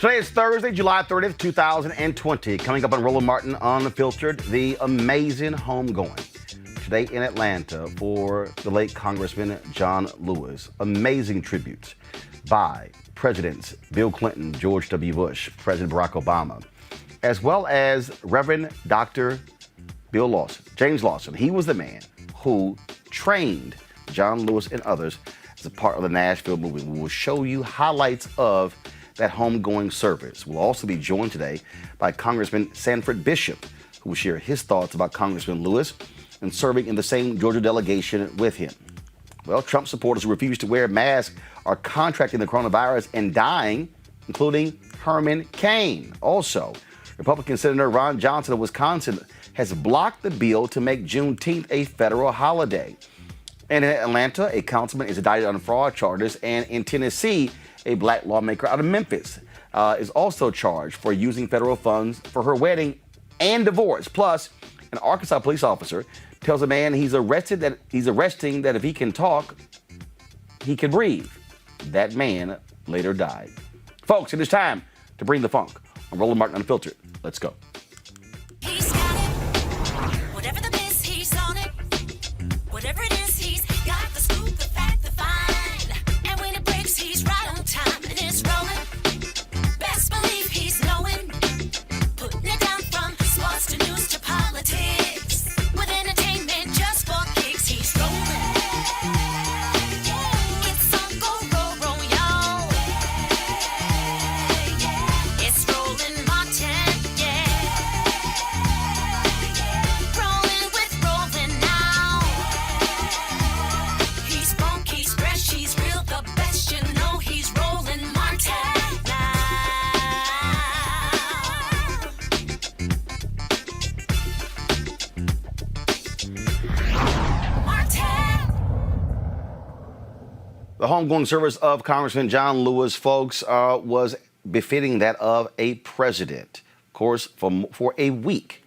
Today is Thursday, July 30th, 2020. Coming up on Roland Martin Unfiltered, the amazing homegoing. Today in Atlanta for the late Congressman John Lewis. Amazing tributes by Presidents Bill Clinton, George W. Bush, President Barack Obama, as well as Reverend Dr. Bill Lawson, James Lawson. He was the man who trained John Lewis and others as a part of the Nashville movement. We will show you highlights of that homegoing service. We'll also be joined today by Congressman Sanford Bishop, who will share his thoughts about Congressman Lewis and serving in the same Georgia delegation with him. Well, Trump supporters who refuse to wear masks are contracting the coronavirus and dying, including Herman Cain. Also, Republican Senator Ron Johnson of Wisconsin has blocked the bill to make Juneteenth a federal holiday. And in Atlanta, a councilman is indicted on fraud charges. And in Tennessee, a black lawmaker out of Memphis is also charged for using federal funds for her wedding and divorce. Plus, an Arkansas police officer tells a man he's arresting that if he can talk, he can breathe. That man later died. Folks, it is time to bring the funk on Roland Martin Unfiltered. Let's go. He's got it. Whatever the miss, he's on it. Whatever it is, he's got the scoop, the fact, the find. And when it breaks, he's right on time and it's rolling. Best believe he's knowing. Putting it down from sports to news to politics. With entertainment just for kicks, he's rolling. It's on go, roll, y'all. It's Roland Martin, rolling with Roland now. He's funk, he's fresh, he's real, the best, you know he's Roland Martin now. Martin. The homegoing service of Congressman John Lewis, folks, was befitting that of a president. Of course, for a week.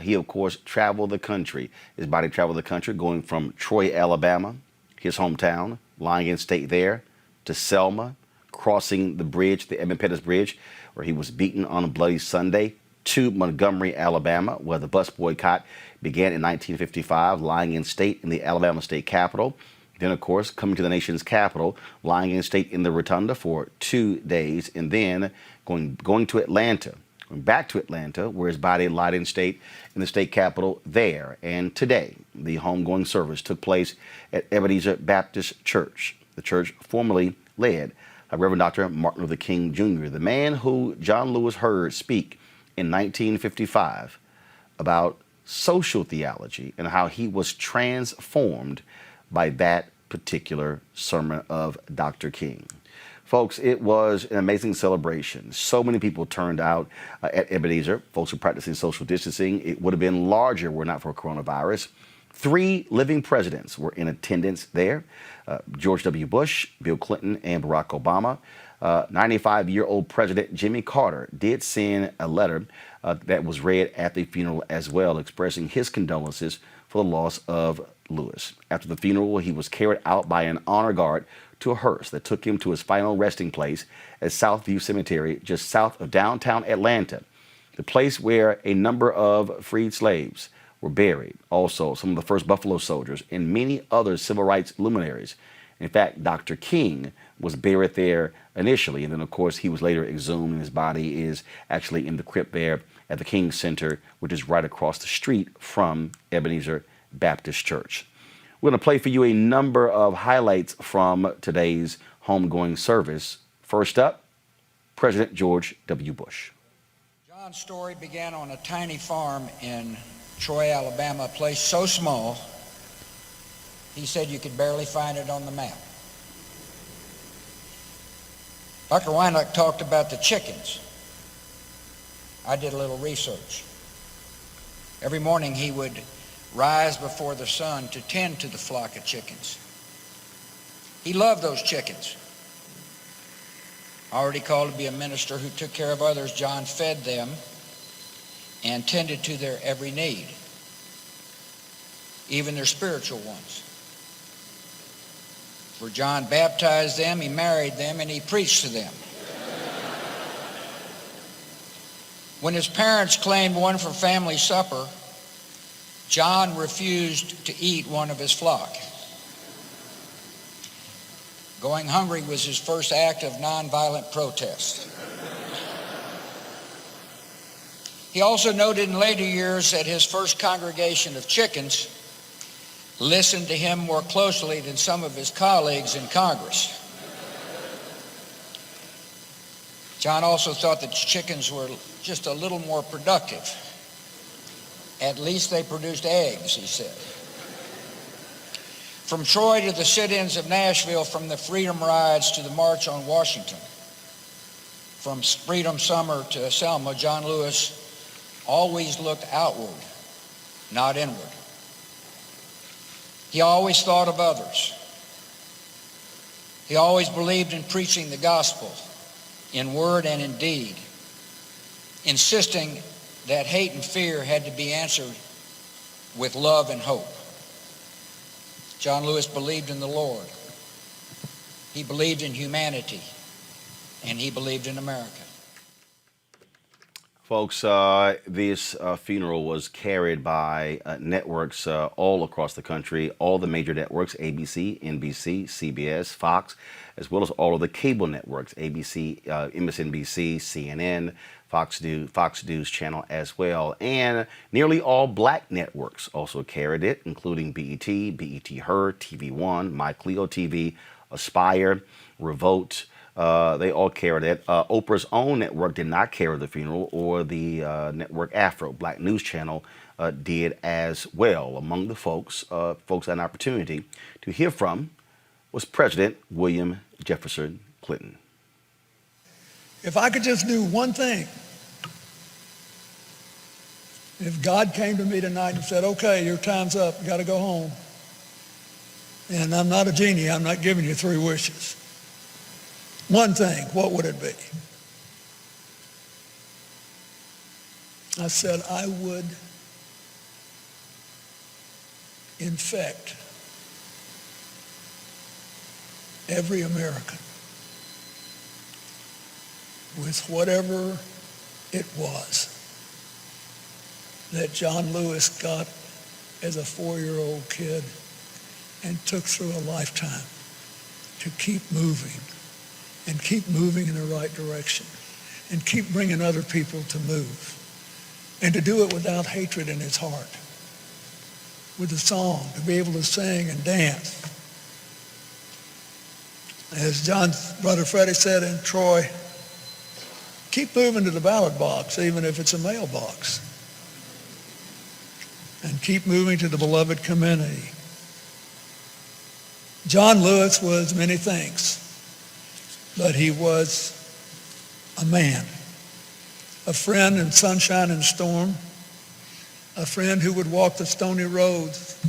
He, of course, traveled the country. His body traveled the country, going from Troy, Alabama, his hometown, lying in state there, to Selma, crossing the bridge, the Edmund Pettus Bridge, where he was beaten on a bloody Sunday, to Montgomery, Alabama, where the bus boycott began in 1955, lying in state in the Alabama state capitol. Then, of course, coming to the nation's capital, lying in state in the Rotunda for 2 days, and then going to Atlanta, going back to Atlanta, where his body lied in state in the state capitol there. And today, the homegoing service took place at Ebenezer Baptist Church, the church formerly led by Reverend Dr. Martin Luther King Jr., the man who John Lewis heard speak in 1955 about social theology and how he was transformed by that particular sermon of Dr. King. Folks, it was an amazing celebration. So many people turned out at Ebenezer. Folks were practicing social distancing. It would have been larger were not for coronavirus. 3 living presidents were in attendance there. George W. Bush, Bill Clinton, and Barack Obama. 95-year-old President Jimmy Carter did send a letter that was read at the funeral as well, expressing his condolences for the loss of Lewis. After the funeral, he was carried out by an honor guard to a hearse that took him to his final resting place at Southview Cemetery, just south of downtown Atlanta, the place where a number of freed slaves were buried. Also, some of the first Buffalo Soldiers and many other civil rights luminaries. In fact, Dr. King was buried there initially, and then, of course, he was later exhumed, and his body is actually in the crypt there at the King Center, which is right across the street from Ebenezer Baptist Church. We're going to play for you a number of highlights from today's homegoing service. First up, President George W. Bush. John's story began on a tiny farm in Troy, Alabama, a place so small, he said you could barely find it on the map. Dr. Weinach talked about the chickens. I did a little research. Every morning he would rise before the sun to tend to the flock of chickens. He loved those chickens. Already called to be a minister who took care of others, John fed them and tended to their every need, even their spiritual ones. For John baptized them, he married them, and he preached to them. When his parents claimed one for family supper, John refused to eat one of his flock. Going hungry was his first act of nonviolent protest. He also noted in later years that his first congregation of chickens listened to him more closely than some of his colleagues in Congress. John also thought that chickens were just a little more productive. At least they produced eggs, he said. From Troy to the sit-ins of Nashville, from the Freedom Rides to the March on Washington, from Freedom Summer to Selma, John Lewis always looked outward, not inward. He always thought of others. He always believed in preaching the gospel in word and in deed, insisting that hate and fear had to be answered with love and hope. John Lewis believed in the Lord. He believed in humanity, and he believed in America. Folks, this funeral was carried by networks all across the country, all the major networks, ABC, NBC, CBS, Fox, as well as all of the cable networks, ABC, MSNBC, CNN, Fox News Channel as well. And nearly all black networks also carried it, including BET, BET Her, TV One, My Clio TV, Aspire, Revolt. They all carried it. Oprah's own network did not carry the funeral, or the network Afro, Black News Channel, did as well. Among the folks had an opportunity to hear from was President William Jefferson Clinton. If I could just do one thing, if God came to me tonight and said, okay, your time's up, you got to go home, and I'm not a genie, I'm not giving you 3 wishes. One thing, what would it be? I said I would infect every American with whatever it was that John Lewis got as a 4-year-old kid and took through a lifetime to keep moving and keep moving in the right direction and keep bringing other people to move, and to do it without hatred in his heart, with a song, to be able to sing and dance. As John's brother Freddie said in Troy, keep moving to the ballot box, even if it's a mailbox, and keep moving to the beloved community. John Lewis was many things, but he was a man, a friend in sunshine and storm, a friend who would walk the stony roads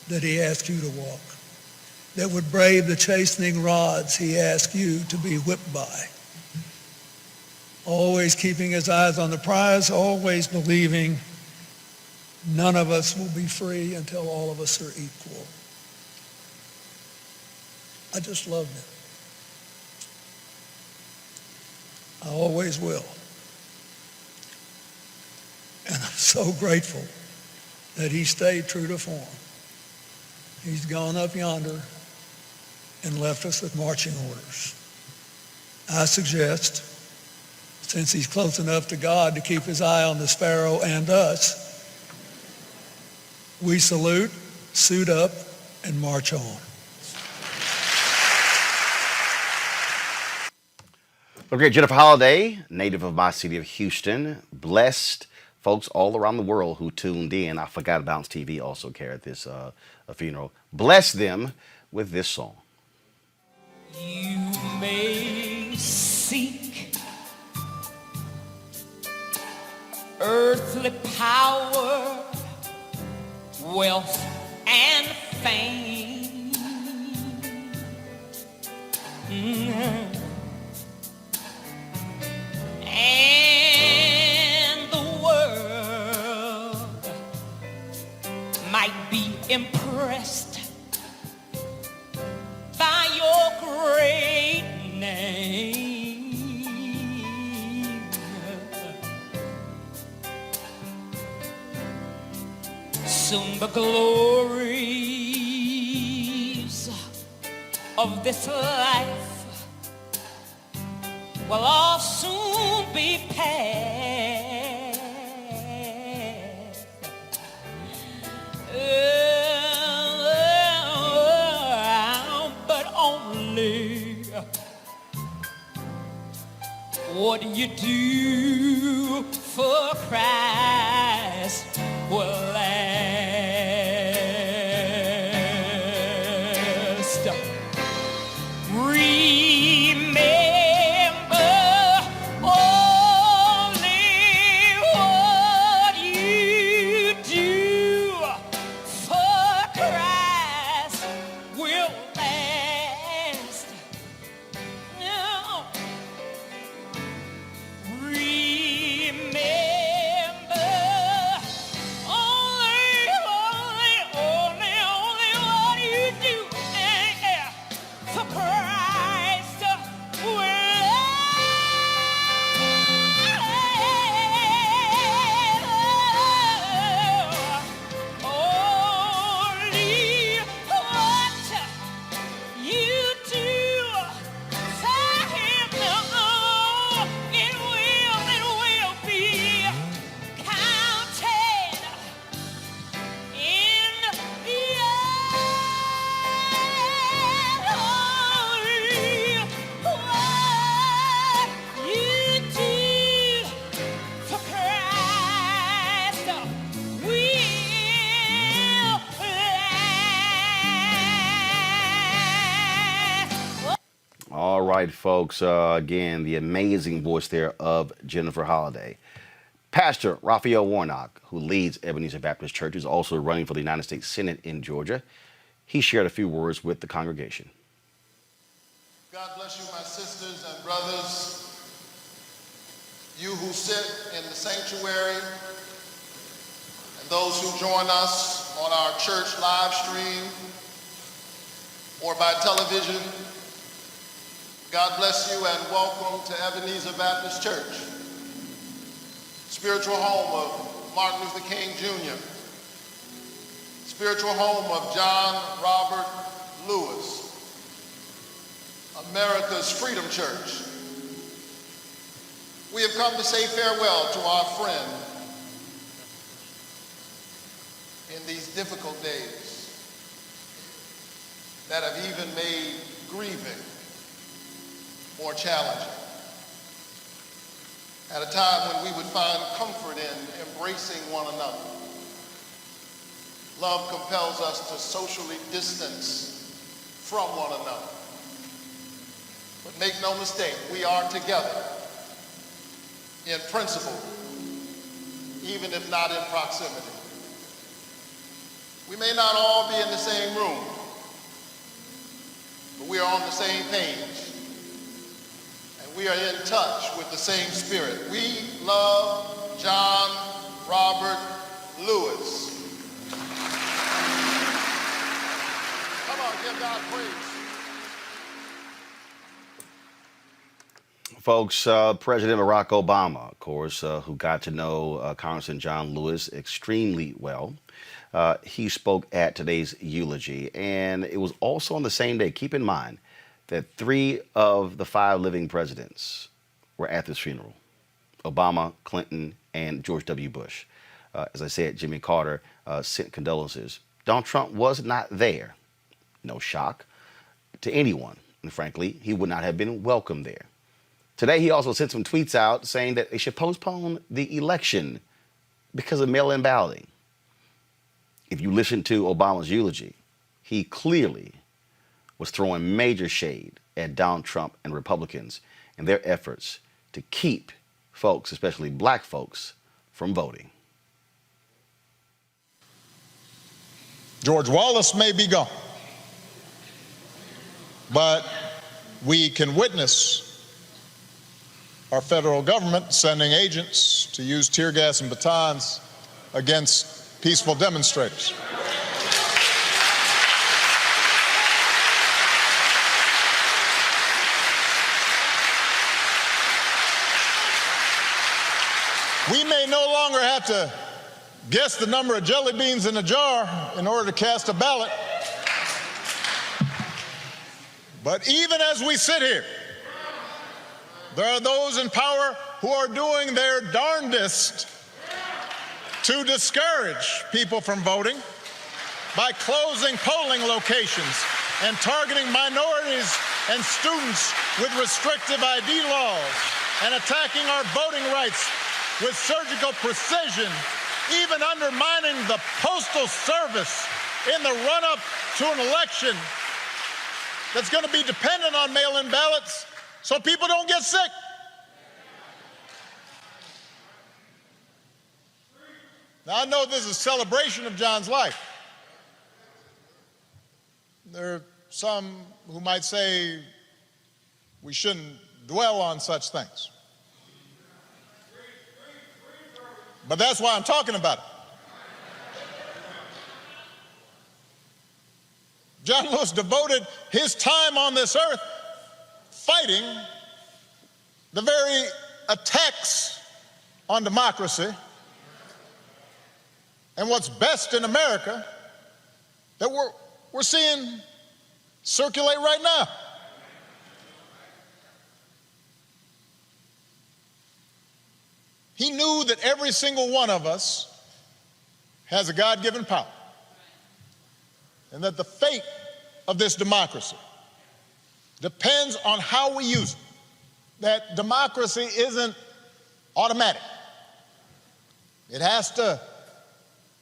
that he asked you to walk, that would brave the chastening rods he asked you to be whipped by, always keeping his eyes on the prize, always believing none of us will be free until all of us are equal. I just loved him. I always will. And I'm so grateful that he stayed true to form. He's gone up yonder and left us with marching orders. I suggest, since he's close enough to God to keep his eye on the sparrow and us, we salute, suit up, and march on. Okay, Jennifer Holliday, native of my city of Houston, blessed folks all around the world who tuned in. I forgot Bounce TV also carried this funeral. Bless them with this song. You may seek earthly power, wealth, and fame. And the world might be impressed by your great name. Soon the glories of this life will all soon be past. But only what you do for Christ will last. Remember only what you do for Christ will last. Now, remember only what you do for Christ will last. Only what you do for him, it will be counted in your only what you do for Christ will last. All right, folks. Again, the amazing voice there of Jennifer Holliday. Pastor Raphael Warnock, who leads Ebenezer Baptist Church, is also running for the United States Senate in Georgia. He shared a few words with the congregation. God bless you, my sisters and brothers. You who sit in the sanctuary and those who join us on our church live stream or by television, God bless you and welcome to Ebenezer Baptist Church, spiritual home of Martin Luther King Jr., spiritual home of John Robert Lewis, America's Freedom Church. We have come to say farewell to our friend in these difficult days that have even made grieving more challenging. At a time when we would find comfort in embracing one another, love compels us to socially distance from one another. But make no mistake, we are together in principle, even if not in proximity. We may not all be in the same room, but we are on the same page. We are in touch with the same spirit. We love John Robert Lewis. Come on, give God praise. Folks, President Barack Obama, of course, who got to know Congressman John Lewis extremely well, he spoke at today's eulogy. And it was also on the same day, keep in mind, that 3 of the 5 living presidents were at this funeral: Obama, Clinton, and George W. Bush. As I said, Jimmy Carter sent condolences. Donald Trump was not there. No shock to anyone. And frankly, he would not have been welcome there. Today, he also sent some tweets out saying that they should postpone the election because of mail-in balloting. If you listen to Obama's eulogy, he clearly was throwing major shade at Donald Trump and Republicans and their efforts to keep folks, especially black folks, from voting. George Wallace may be gone, but we can witness our federal government sending agents to use tear gas and batons against peaceful demonstrators. We may no longer have to guess the number of jelly beans in a jar in order to cast a ballot. But even as we sit here, there are those in power who are doing their darndest to discourage people from voting by closing polling locations and targeting minorities and students with restrictive ID laws and attacking our voting rights with surgical precision, even undermining the Postal Service in the run-up to an election that's going to be dependent on mail-in ballots so people don't get sick. Now, I know this is a celebration of John's life. There are some who might say we shouldn't dwell on such things. But that's why I'm talking about it. John Lewis devoted his time on this earth fighting the very attacks on democracy and what's best in America that we're seeing circulate right now. He knew that every single one of us has a God-given power, and that the fate of this democracy depends on how we use it. That democracy isn't automatic. It has to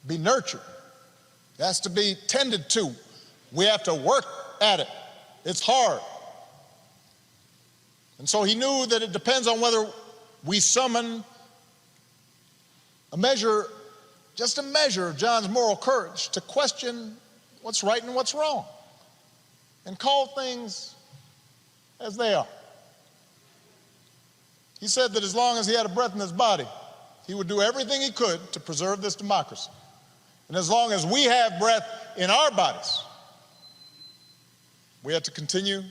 be nurtured. It has to be tended to. We have to work at it. It's hard. And so he knew that it depends on whether we summon just a measure of John's moral courage to question what's right and what's wrong and call things as they are. He said that as long as he had a breath in his body, he would do everything he could to preserve this democracy. And as long as we have breath in our bodies, we have to continue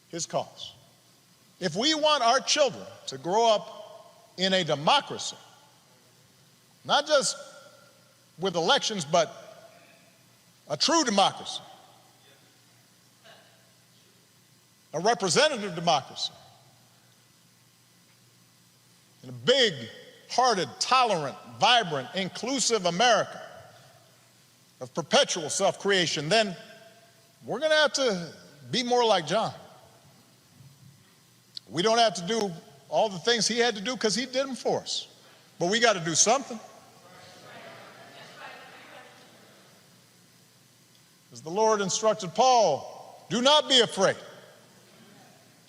his cause. If we want our children to grow up in a democracy, not just with elections, but a true democracy, a representative democracy, in a big-hearted, tolerant, vibrant, inclusive America of perpetual self-creation, then we're going to have to be more like John. We don't have to do all the things he had to do because he did them for us, but we got to do something. As the Lord instructed Paul, do not be afraid.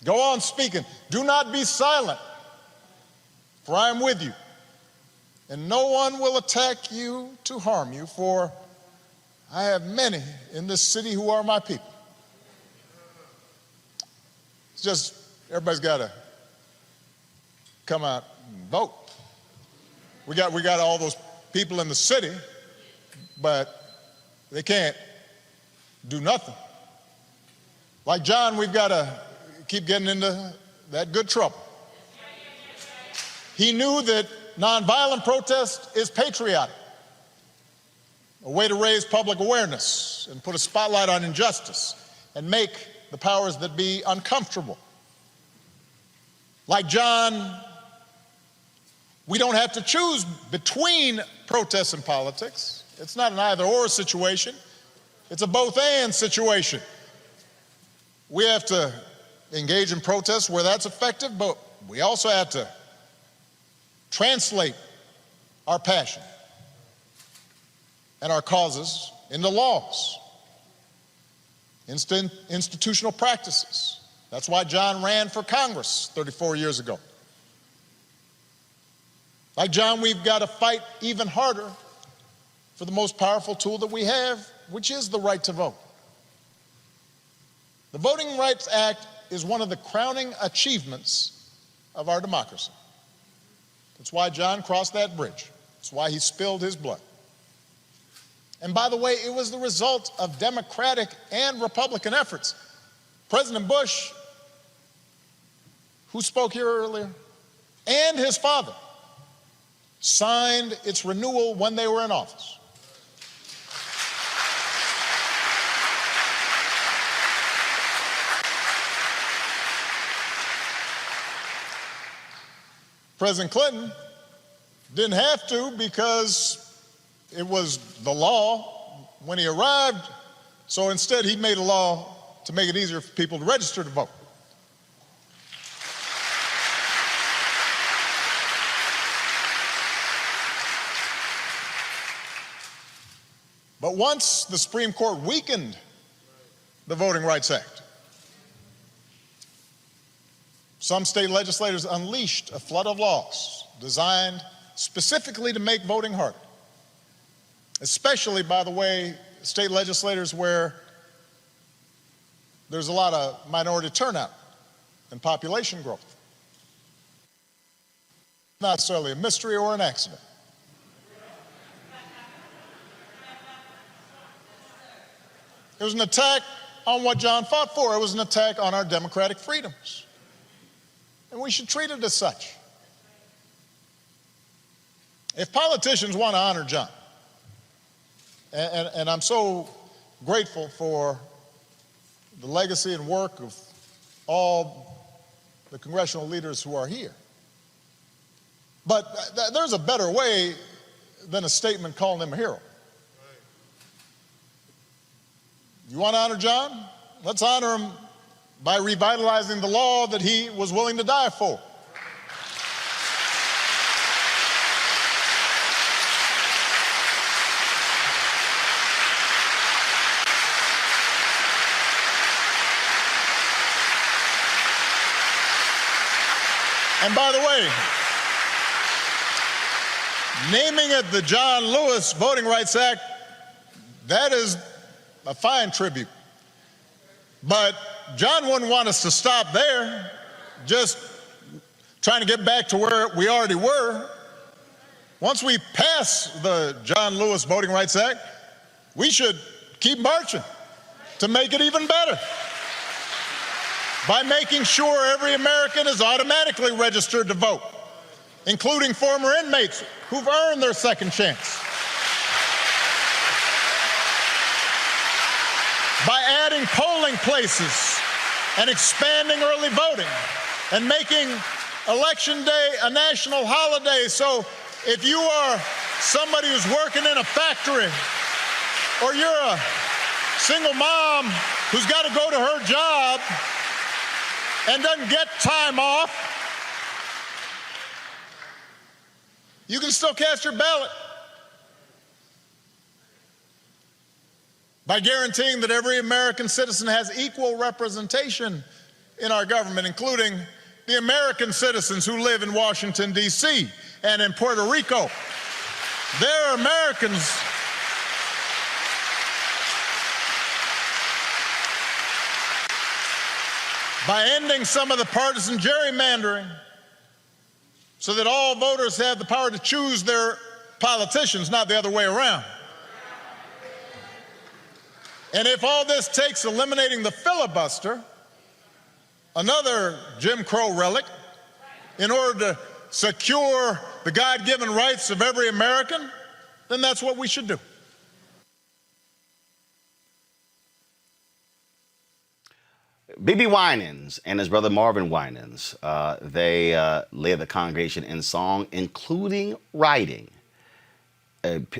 Go on speaking. Do not be silent, for I am with you, and no one will attack you to harm you, for I have many in this city who are my people. It's just, everybody's got to come out and vote. We got all those people in the city, but they can't do nothing. Like John, we've got to keep getting into that good trouble. He knew that nonviolent protest is patriotic, a way to raise public awareness and put a spotlight on injustice and make the powers that be uncomfortable. Like John, we don't have to choose between protests and politics. It's not an either-or situation. It's a both-and situation. We have to engage in protests where that's effective, but we also have to translate our passion and our causes into laws, institutional practices. That's why John ran for Congress 34 years ago. Like John, we've got to fight even harder for the most powerful tool that we have, which is the right to vote. The Voting Rights Act is one of the crowning achievements of our democracy. That's why John crossed that bridge. That's why he spilled his blood. And by the way, it was the result of Democratic and Republican efforts. President Bush, who spoke here earlier, and his father signed its renewal when they were in office. President Clinton didn't have to because it was the law when he arrived, so instead he made a law to make it easier for people to register to vote. But once the Supreme Court weakened the Voting Rights Act, some state legislators unleashed a flood of laws designed specifically to make voting harder, especially, by the way, state legislators where there's a lot of minority turnout and population growth. Not necessarily a mystery or an accident. It was an attack on what John fought for. It was an attack on our democratic freedoms. And we should treat it as such. If politicians want to honor John, and I'm so grateful for the legacy and work of all the congressional leaders who are here, but there's a better way than a statement calling him a hero. You want to honor John? Let's honor him by revitalizing the law that he was willing to die for. And by the way, naming it the John Lewis Voting Rights Act, that is a fine tribute. But John wouldn't want us to stop there, just trying to get back to where we already were. Once we pass the John Lewis Voting Rights Act, we should keep marching to make it even better by making sure every American is automatically registered to vote, including former inmates who've earned their second chance. By adding polling places and expanding early voting and making Election Day a national holiday. So if you are somebody who's working in a factory, or you're a single mom who's got to go to her job and doesn't get time off, you can still cast your ballot by guaranteeing that every American citizen has equal representation in our government, including the American citizens who live in Washington, D.C. and in Puerto Rico. They're Americans. By ending some of the partisan gerrymandering so that all voters have the power to choose their politicians, not the other way around. And if all this takes eliminating the filibuster, another Jim Crow relic, in order to secure the God-given rights of every American, then that's what we should do. B.B. Winans and his brother Marvin Winans, they led the congregation in song, including writing,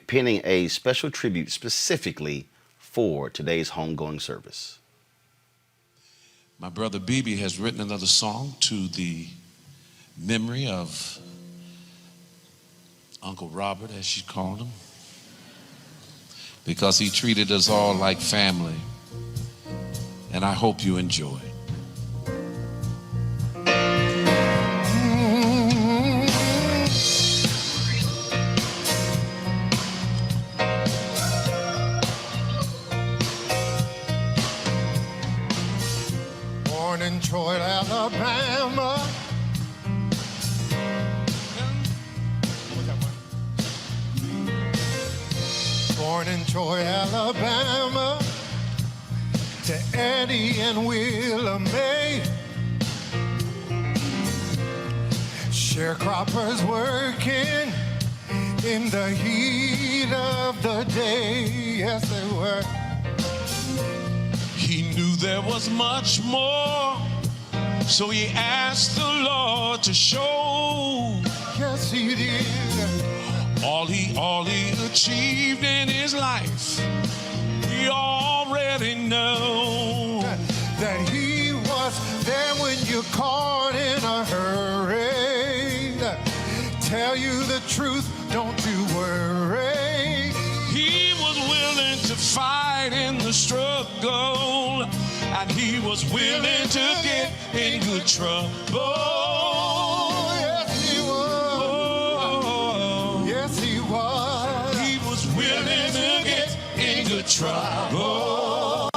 penning a special tribute specifically for today's homegoing service. My brother B.B. has written another song to the memory of Uncle Robert, as she called him, because he treated us all like family. And I hope you enjoy. Born in Troy, Alabama. Born in Troy, Alabama. To Eddie and Willa Mae, sharecroppers working in the heat of the day. Yes, they were. He knew there was much more, so he asked the Lord to show. Yes, he did. All he achieved in his life, we already know. That he was there when you caught in a hurry. Tell you the truth, don't you worry. He was willing to fight in the struggle, and he was willing to get in good trouble. Yes, he was. Oh, Yes, he was. he was willing to get in good trouble.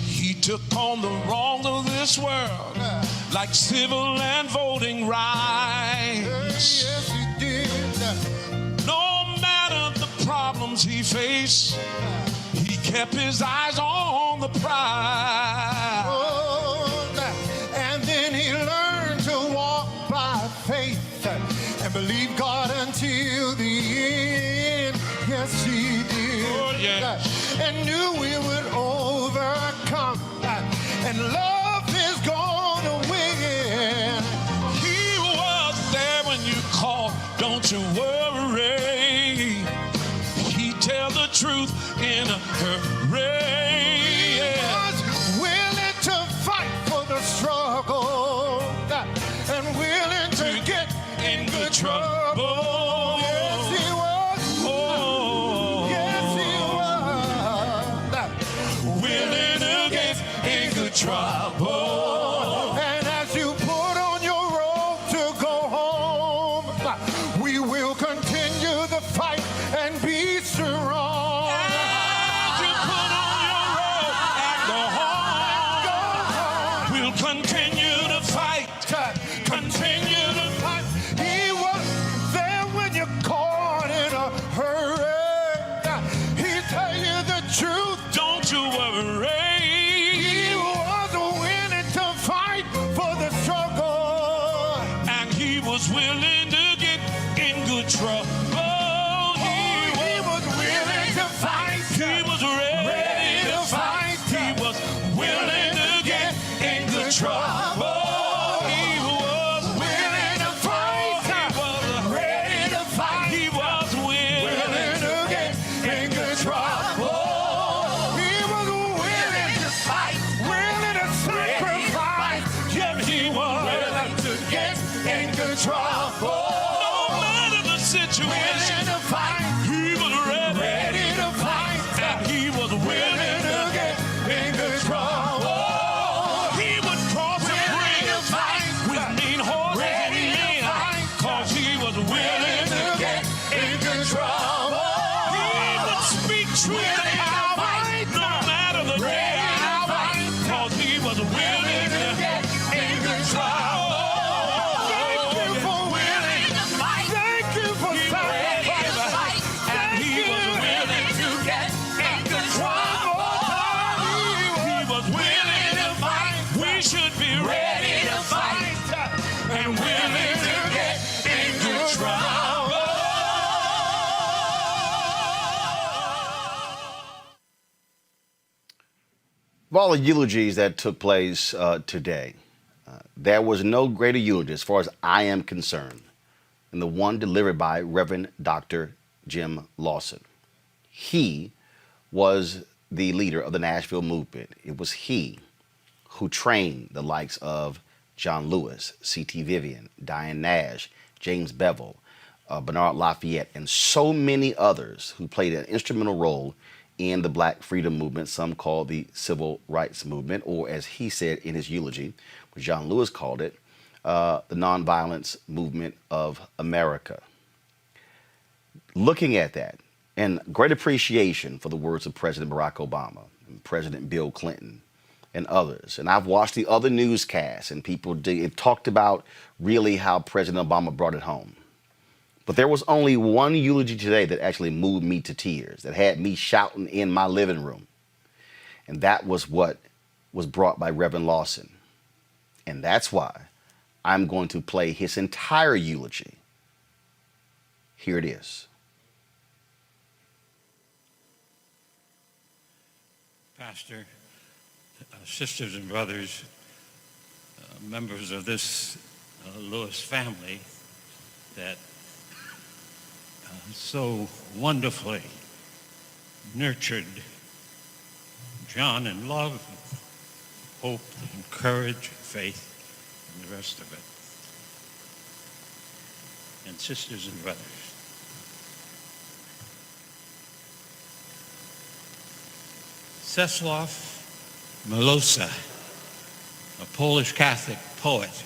He took on the wrongs of this world, like civil and voting rights. Yes, he did. No matter the problems he faced, he kept his eyes on the prize. Oh, and then he learned to walk by faith and believe God until the end. Yes, he did. Oh, yes. And knew we would overcome. And love is gonna win. He was there when you called, don't you worry. He tell the truth in a hurry. Was willing to fight for the struggle and willing to get In good trouble. Yes, he was. Oh, Yes, he was. willing to get in good trouble. And as you put on your robe to go home, we will continue the fight and be strong. As you put on your robe and go home, we'll continue to fight. Continue to fight. He was there when you caught in a hurry. He tell you the truth. Don't you worry. He was willing to fight for the struggle. And he was willing to get in good trouble. He was willing to fight. He was ready to fight. He was willing to get in good trouble. He was willing to fight. He was Ready to fight. He was Willing to get in good trouble. He was willing to fight. Willing to sacrifice. Yes, he was Willing to get in good trouble. No matter the situation, Willing to fight. he was ready. Ready to fight. And he was Willing willing to get in good trouble. He would cross the Willing bridge to fight. with mean horses Ready and to men, fight. 'cause he was willing Willing to to get in good trouble. He would speak truth Willing to to power, fight. no matter the Ready day, to fight. 'cause he was willing Willing to to get in good trouble. Thank you for willing to fight. Thank you for He was ready to fight, sacrifice. and he was willing to get in good trouble. He was willing to fight. We should be ready to fight and willing to get in good trouble. Of all the eulogies that took place today, there was no greater eulogy, as far as I am concerned, than the one delivered by Reverend Dr. Jim Lawson. He was the leader of the Nashville movement. It was he who trained the likes of John Lewis, C.T. Vivian, Diane Nash, James Bevel, Bernard Lafayette, and so many others who played an instrumental role in the Black freedom movement, some call the civil rights movement, or as he said in his eulogy, which John Lewis called it, the nonviolence movement of America. Looking at that, and great appreciation for the words of President Barack Obama, and President Bill Clinton, and others. And I've watched the other newscasts, and people talked about really how President Obama brought it home. But there was only one eulogy today that actually moved me to tears, that had me shouting in my living room. And that was what was brought by Reverend Lawson. And that's why I'm going to play his entire eulogy. Here it is. Pastor, sisters and brothers, members of this Lewis family that so wonderfully nurtured John in love, hope, and courage, faith, and the rest of it. And sisters and brothers, Czesław Miłosz, a Polish Catholic poet,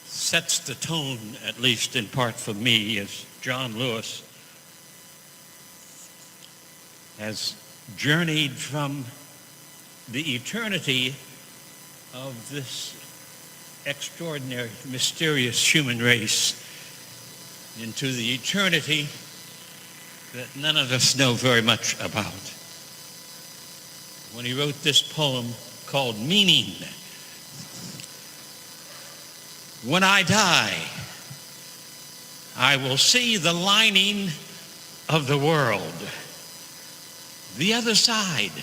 sets the tone, at least in part for me, as John Lewis has journeyed from the eternity of this extraordinary, mysterious human race into the eternity that none of us know very much about. When he wrote this poem called Meaning, when I die, I will see the lining of the world, the other side,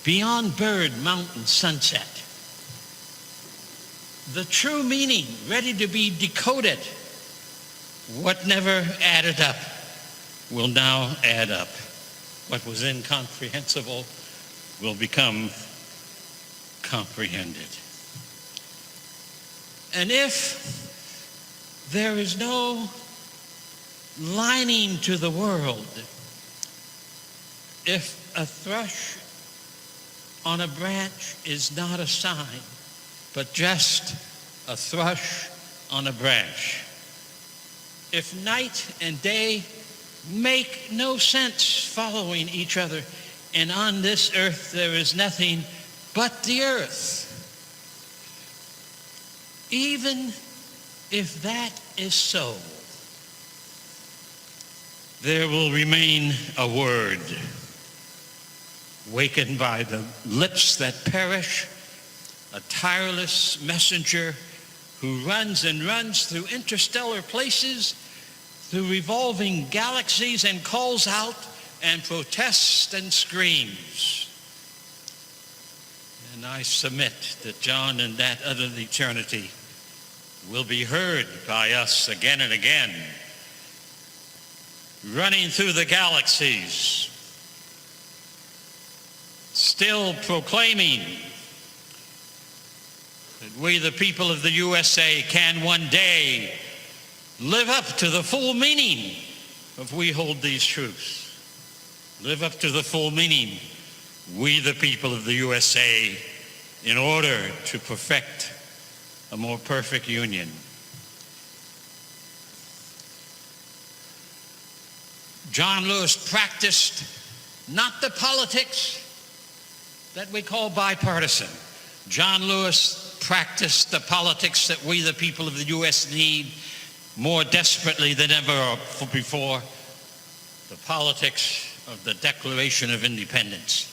beyond bird, mountain, sunset. The true meaning ready to be decoded. What never added up will now add up. What was incomprehensible will become comprehended. And if there is no lining to the world, if a thrush on a branch is not a sign, but just a thrush on a branch, if night and day make no sense following each other, and on this earth there is nothing but the earth, even if that is so, there will remain a word, wakened by the lips that perish, a tireless messenger who runs and runs through interstellar places, through revolving galaxies, and calls out and protests and screams. And I submit that John in that other eternity will be heard by us again and again, running through the galaxies, still proclaiming that we, the people of the USA, can one day live up to the full meaning of we hold these truths. Live up to the full meaning, we, the people of the USA, in order to perfect a more perfect union. John Lewis practiced not the politics that we call bipartisan. John Lewis practiced the politics that we, the people of the U.S., need more desperately than ever before, the politics of the Declaration of Independence,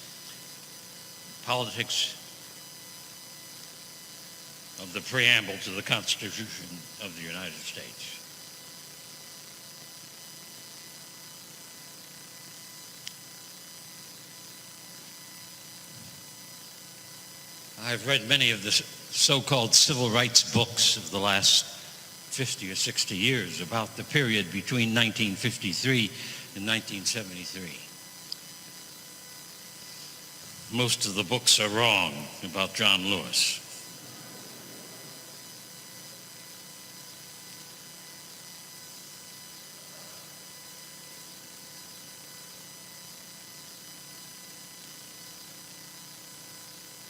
politics of the preamble to the Constitution of the United States. I've read many of the so-called civil rights books of the last 50 or 60 years about the period between 1953 and 1973. Most of the books are wrong about John Lewis.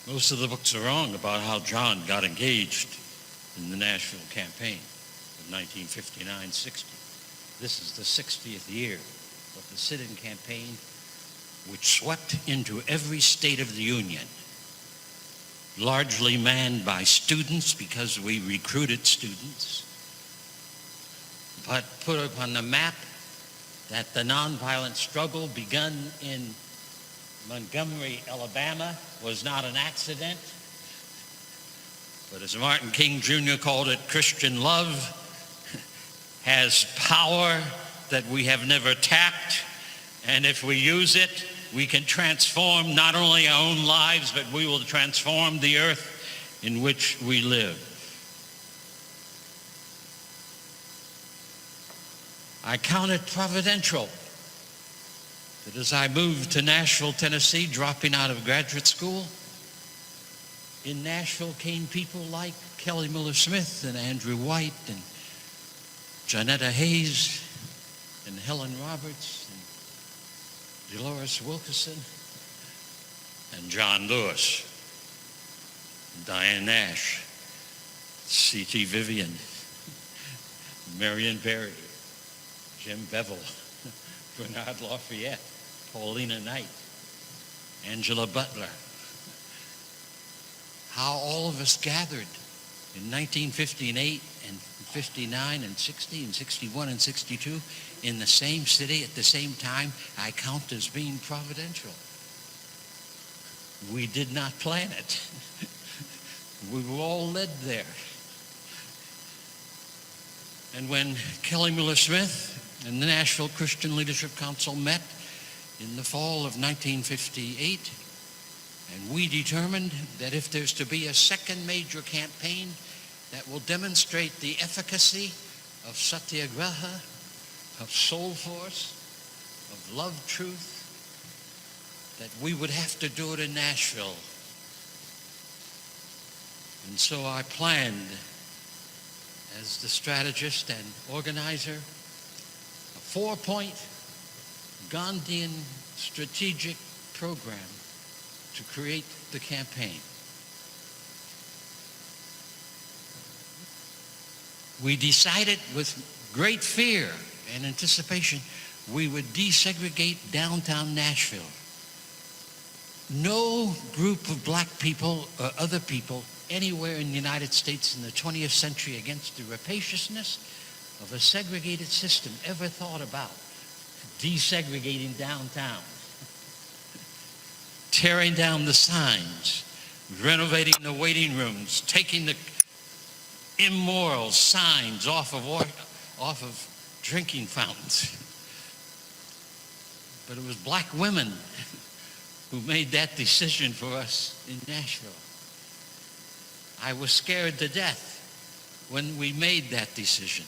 Most of the books are wrong about how John got engaged in the Nashville campaign of 1959-60. This is the 60th year of the sit-in campaign, which swept into every state of the Union, largely manned by students because we recruited students, but put up on the map that the nonviolent struggle begun in Montgomery, Alabama, was not an accident, But as Martin King Jr. called it, Christian love has power that we have never tapped, and if we use it, we can transform not only our own lives, but we will transform the earth in which we live. I count it providential that as I moved to Nashville, Tennessee, dropping out of graduate school, in Nashville came people like Kelly Miller Smith and Andrew White and Janetta Hayes and Helen Roberts and Dolores Wilkerson and John Lewis, and Diane Nash, C.T. Vivian, Marion Berry, Jim Bevel, Bernard Lafayette, Paulina Knight, Angela Butler. How all of us gathered in 1958 and 59 and 60 and 61 and 62 in the same city at the same time, I count as being providential. We did not plan it. We were all led there. And when Kelly Miller Smith and the Nashville Christian Leadership Council met in the fall of 1958, and we determined that if there's to be a second major campaign that will demonstrate the efficacy of satyagraha, of soul force, of love truth, that we would have to do it in Nashville. And so I planned, as the strategist and organizer, a 4-point Gandhian strategic program to create the campaign. We decided with great fear and anticipation we would desegregate downtown Nashville. No group of black people or other people anywhere in the United States in the 20th century against the rapaciousness of a segregated system ever thought about desegregating downtown, tearing down the signs, renovating the waiting rooms, taking the immoral signs off of drinking fountains. But it was black women who made that decision for us in Nashville. I was scared to death when we made that decision.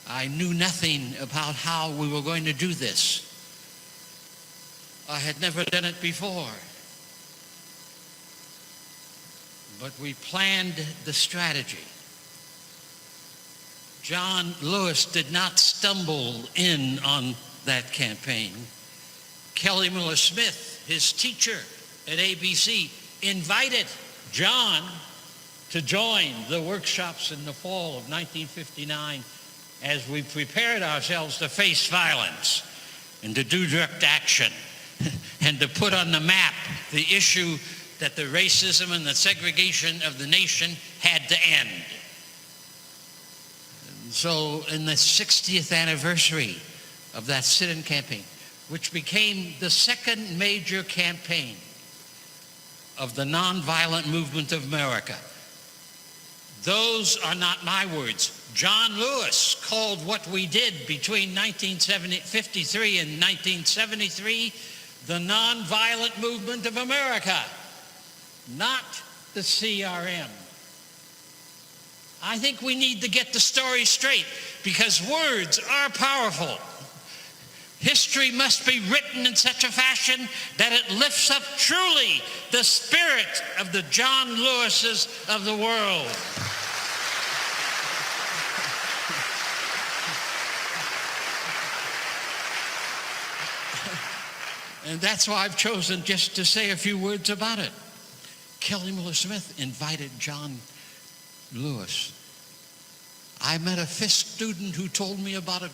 I knew nothing about how we were going to do this. I had never done it before. But we planned the strategy. John Lewis did not stumble in on that campaign. Kelly Miller Smith, his teacher at ABC, invited John to join the workshops in the fall of 1959 as we prepared ourselves to face violence and to do direct action and to put on the map the issue that the racism and the segregation of the nation had to end. And so in the 60th anniversary of that sit-in campaign, which became the second major campaign of the nonviolent movement of America. Those are not my words. John Lewis called what we did between 1953 and 1973 the nonviolent movement of America, not the CRM. I think we need to get the story straight because words are powerful. History must be written in such a fashion that it lifts up truly the spirit of the John Lewises of the world. And that's why I've chosen just to say a few words about it. Kelly Miller Smith invited John Lewis. I met a Fisk student who told me about a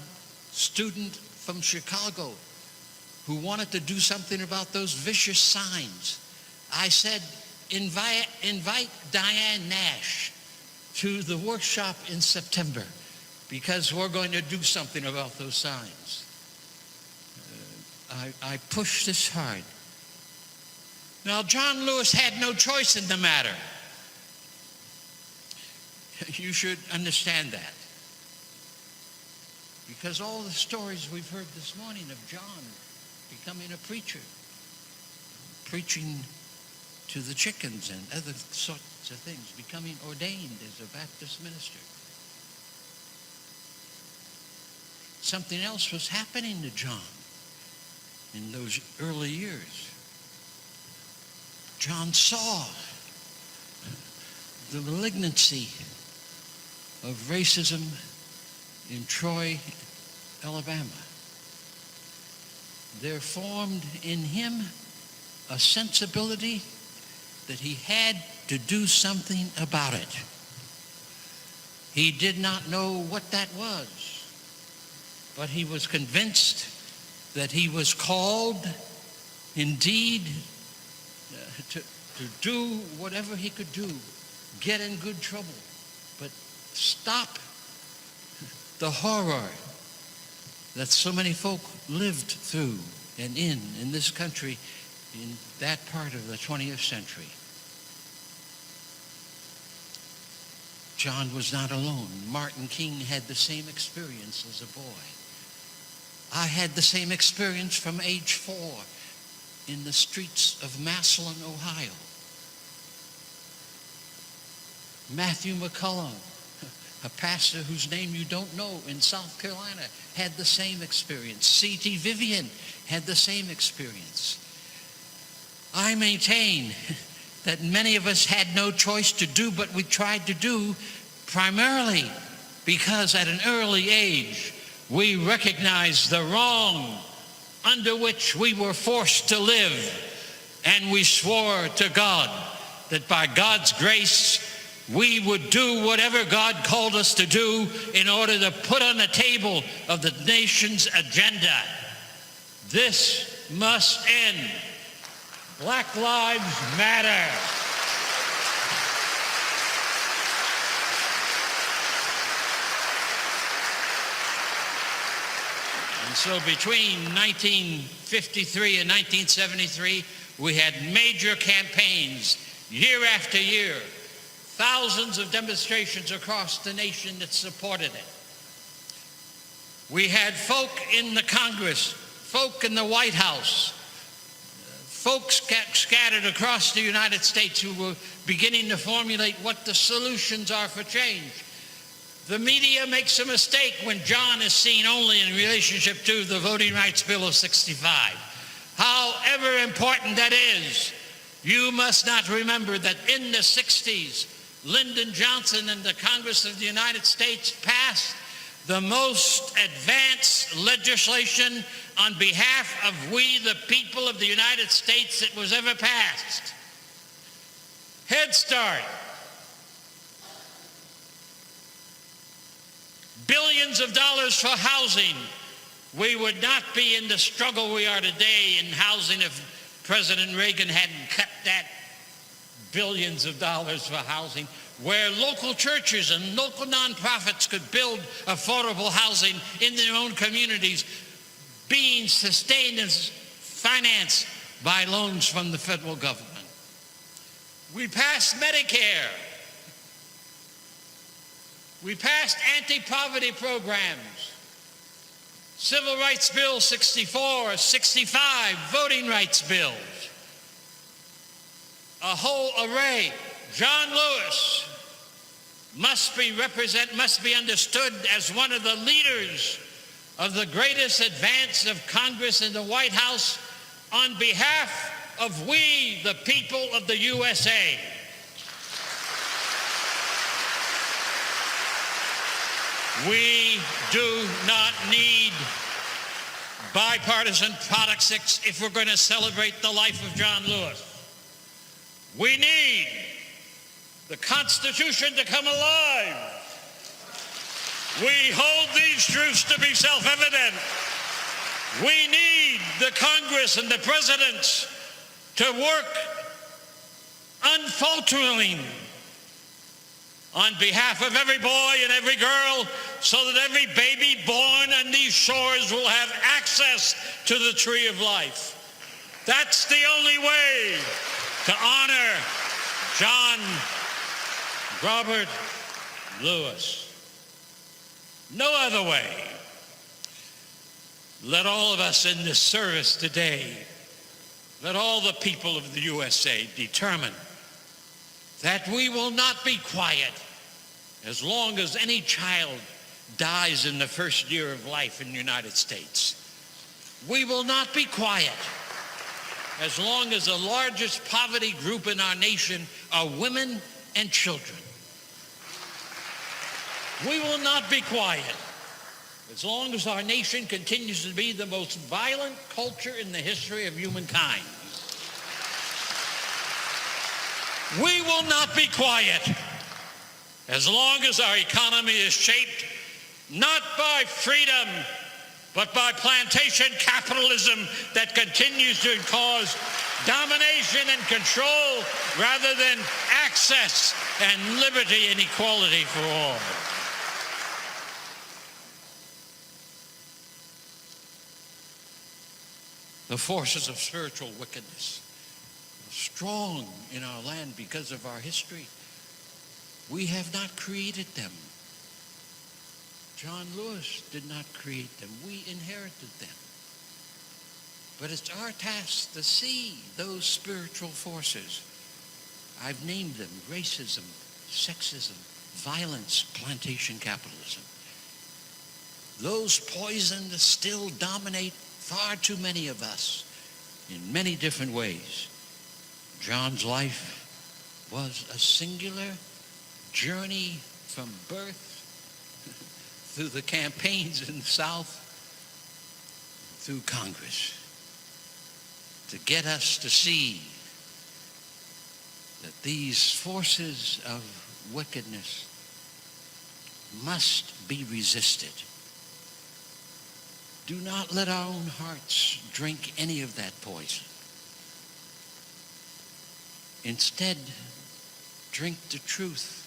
student from Chicago who wanted to do something about those vicious signs. I said, invite Diane Nash to the workshop in September because we're going to do something about those signs. I pushed this hard. Now, John Lewis had no choice in the matter. you should understand that. Because all the stories we've heard this morning of John becoming a preacher, preaching to the chickens and other sorts of things, becoming ordained as a Baptist minister. Something else was happening to John in those early years. John saw the malignancy of racism in Troy, Alabama. There formed in him a sensibility that he had to do something about it. He did not know what that was, but he was convinced that he was called indeed to do whatever he could do, get in good trouble, but stop the horror that so many folk lived through and in this country in that part of the 20th century. John was not alone. Herman Cain had the same experience as a boy. I had the same experience from age 4 in the streets of Massillon, Ohio. Matthew McCullum, a pastor whose name you don't know in South Carolina, had the same experience. C.T. Vivian had the same experience. I maintain that many of us had no choice to do what we tried to do, primarily because at an early age we recognized the wrong under which we were forced to live, and we swore to God that by God's grace we would do whatever God called us to do in order to put on the table of the nation's agenda. This must end. Black Lives Matter. And so between 1953 and 1973, we had major campaigns year after year, thousands of demonstrations across the nation that supported it. We had folk in the Congress, folk in the White House, folks scattered across the United States who were beginning to formulate what the solutions are for change. The media makes a mistake when John is seen only in relationship to the Voting Rights Bill of '65. However important that is, you must not remember that in the 60s, Lyndon Johnson and the Congress of the United States passed the most advanced legislation on behalf of we, the people of the United States, that was ever passed. Head Start. Billions of dollars for housing. We would not be in the struggle we are today in housing if President Reagan hadn't cut that billions of dollars for housing, where local churches and local nonprofits could build affordable housing in their own communities, being sustained and financed by loans from the federal government. We passed Medicare. We passed anti-poverty programs. Civil Rights Bill 64, 65, voting rights bills. A whole array. John Lewis must be understood as one of the leaders of the greatest advance of Congress in the White House on behalf of we, the people of the USA. We do not need bipartisan politics if we're going to celebrate the life of John Lewis. We need the Constitution to come alive. We hold these truths to be self-evident. We need the Congress and the presidents to work unfalteringly on behalf of every boy and every girl, so that every baby born on these shores will have access to the tree of life. That's the only way to honor John, Robert, Lewis. No other way. Let all of us in this service today, let all the people of the USA determine that we will not be quiet as long as any child dies in the first year of life in the United States. We will not be quiet as long as the largest poverty group in our nation are women and children. We will not be quiet as long as our nation continues to be the most violent culture in the history of humankind. We will not be quiet as long as our economy is shaped not by freedom, but by plantation capitalism that continues to cause domination and control rather than access and liberty and equality for all. The forces of spiritual wickedness are strong in our land because of our history. We have not created them. John Lewis did not create them. We inherited them. But it's our task to see those spiritual forces. I've named them: racism, sexism, violence, plantation capitalism. Those poisons still dominate far too many of us in many different ways. John's life was a singular journey from birth through the campaigns in the South, through Congress, to get us to see that these forces of wickedness must be resisted. Do not let our own hearts drink any of that poison. Instead, drink the truth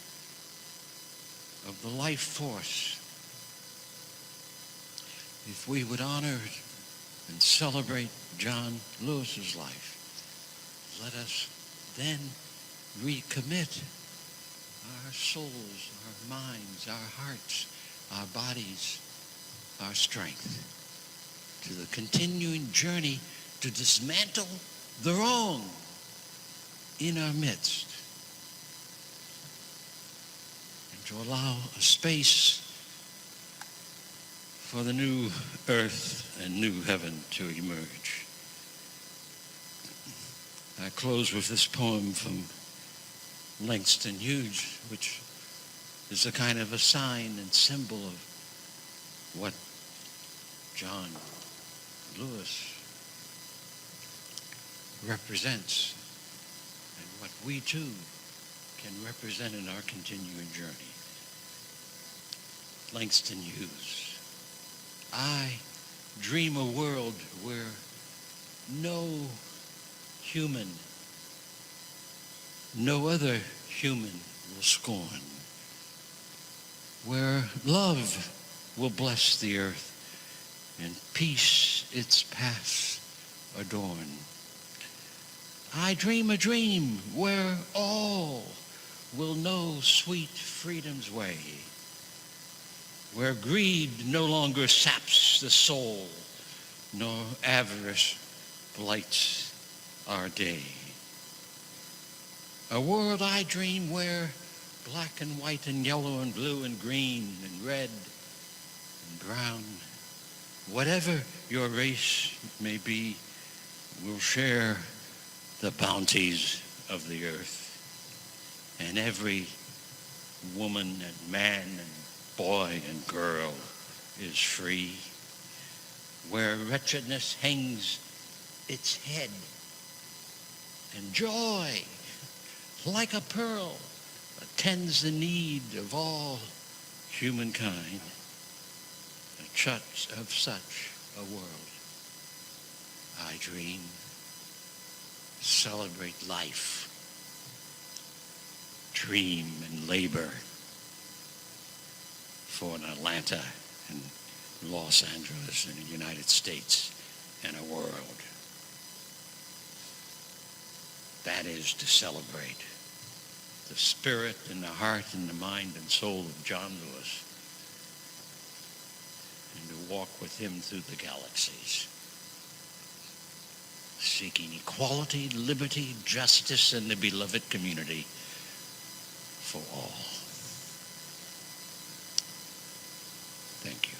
of the life force. If we would honor and celebrate John Lewis's life, let us then recommit our souls, our minds, our hearts, our bodies, our strength to the continuing journey to dismantle the wrong in our midst and to allow a space for the new earth and new heaven to emerge. I close with this poem from Langston Hughes, which is a kind of a sign and symbol of what John Lewis represents and what we too can represent in our continuing journey. Langston Hughes. I dream a world where no human, no other human will scorn, where love will bless the earth and peace its paths adorn. I dream a dream where all will know sweet freedom's way, where greed no longer saps the soul, nor avarice blights our day. A world I dream where black and white and yellow and blue and green and red and brown, whatever your race may be, will share the bounties of the earth. And every woman and man and boy and girl is free. Where wretchedness hangs its head and joy, like a pearl, attends the need of all humankind. Of such a world, I dream. Celebrate life. Dream and labor for an Atlanta and Los Angeles and the United States and a world. That is to celebrate the spirit and the heart and the mind and soul of John Lewis, and to walk with him through the galaxies, seeking equality, liberty, justice, and the beloved community for all. Thank you.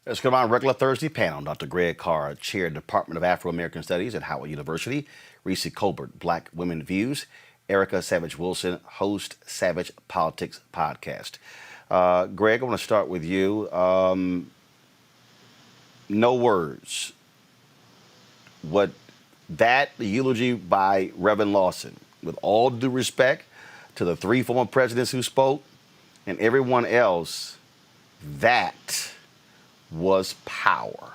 Let's go to our regular Thursday panel. Dr. Greg Carr, Chair, Department of Afro-American Studies at Howard University. Reese Colbert, Black Women Views. Erica Savage Wilson, host Savage Politics Podcast. Greg, I want to start with you. No words. The eulogy by Reverend Lawson, with all due respect to the 3 former presidents who spoke and everyone else, that was power.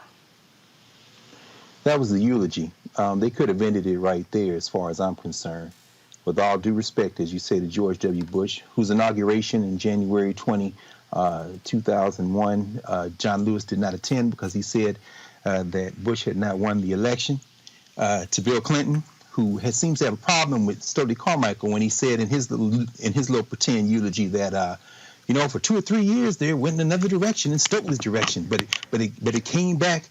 That was the eulogy. They could have ended it right there as far as I'm concerned. With all due respect, as you say, to George W. Bush, whose inauguration in January 2001, John Lewis did not attend because he said that Bush had not won the election. To Bill Clinton, who seems to have a problem with Stokely Carmichael when he said in his little pretend eulogy that for 2 or 3 years there went in another direction, in Stokely's direction, but it came back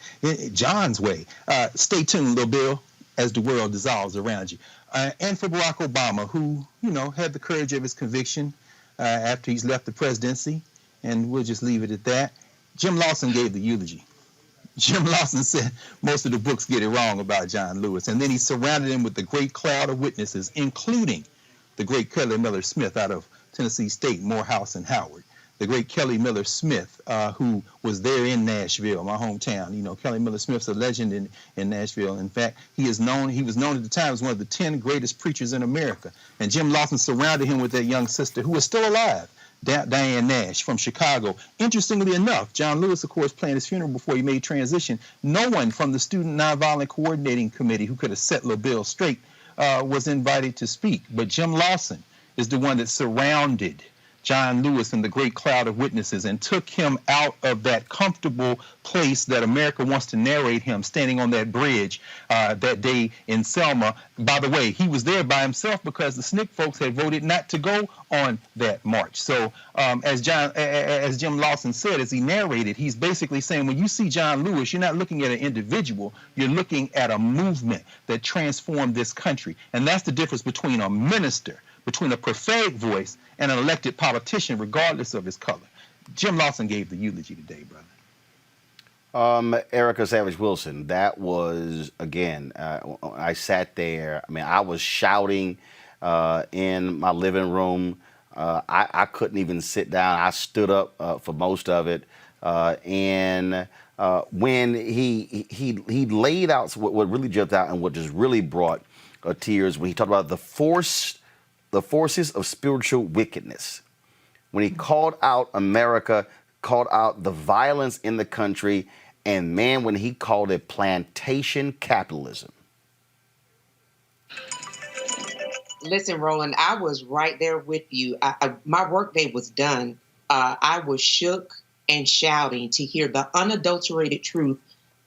John's way. Stay tuned, little Bill, as the world dissolves around you. And for Barack Obama, who had the courage of his conviction after he's left the presidency, and we'll just leave it at that. Jim Lawson gave the eulogy. Jim Lawson said most of the books get it wrong about John Lewis, and then he surrounded him with the great cloud of witnesses, including the great Kelly Miller Smith out of Tennessee State, Morehouse, and Howard. The great Kelly Miller Smith, who was there in Nashville, my hometown. Kelly Miller Smith's a legend in Nashville. In fact, he was known at the time as one of the 10 greatest preachers in America. And Jim Lawson surrounded him with that young sister who was still alive, Diane Nash from Chicago. Interestingly enough, John Lewis, of course, planned his funeral before he made transition. No one from the Student Nonviolent Coordinating Committee who could have set Little Bill straight was invited to speak. But Jim Lawson is the one that surrounded John Lewis and the great cloud of witnesses and took him out of that comfortable place that America wants to narrate him, standing on that bridge that day in Selma. By the way, he was there by himself because the SNCC folks had voted not to go on that march. So as Jim Lawson said, as he narrated, he's basically saying when you see John Lewis, you're not looking at an individual, you're looking at a movement that transformed this country. And that's the difference between a minister, between a prophetic voice and an elected politician, regardless of his color. Jim Lawson gave the eulogy today, brother. Erica Savage Wilson, that was, again, I sat there. I mean, I was shouting in my living room. I couldn't even sit down. I stood up for most of it. And when he laid out what really jumped out and what just really brought tears, when he talked about the forces of spiritual wickedness. When he called out America, called out the violence in the country, and man, when he called it plantation capitalism. Listen, Roland, I was right there with you. My workday was done. I was shook and shouting to hear the unadulterated truth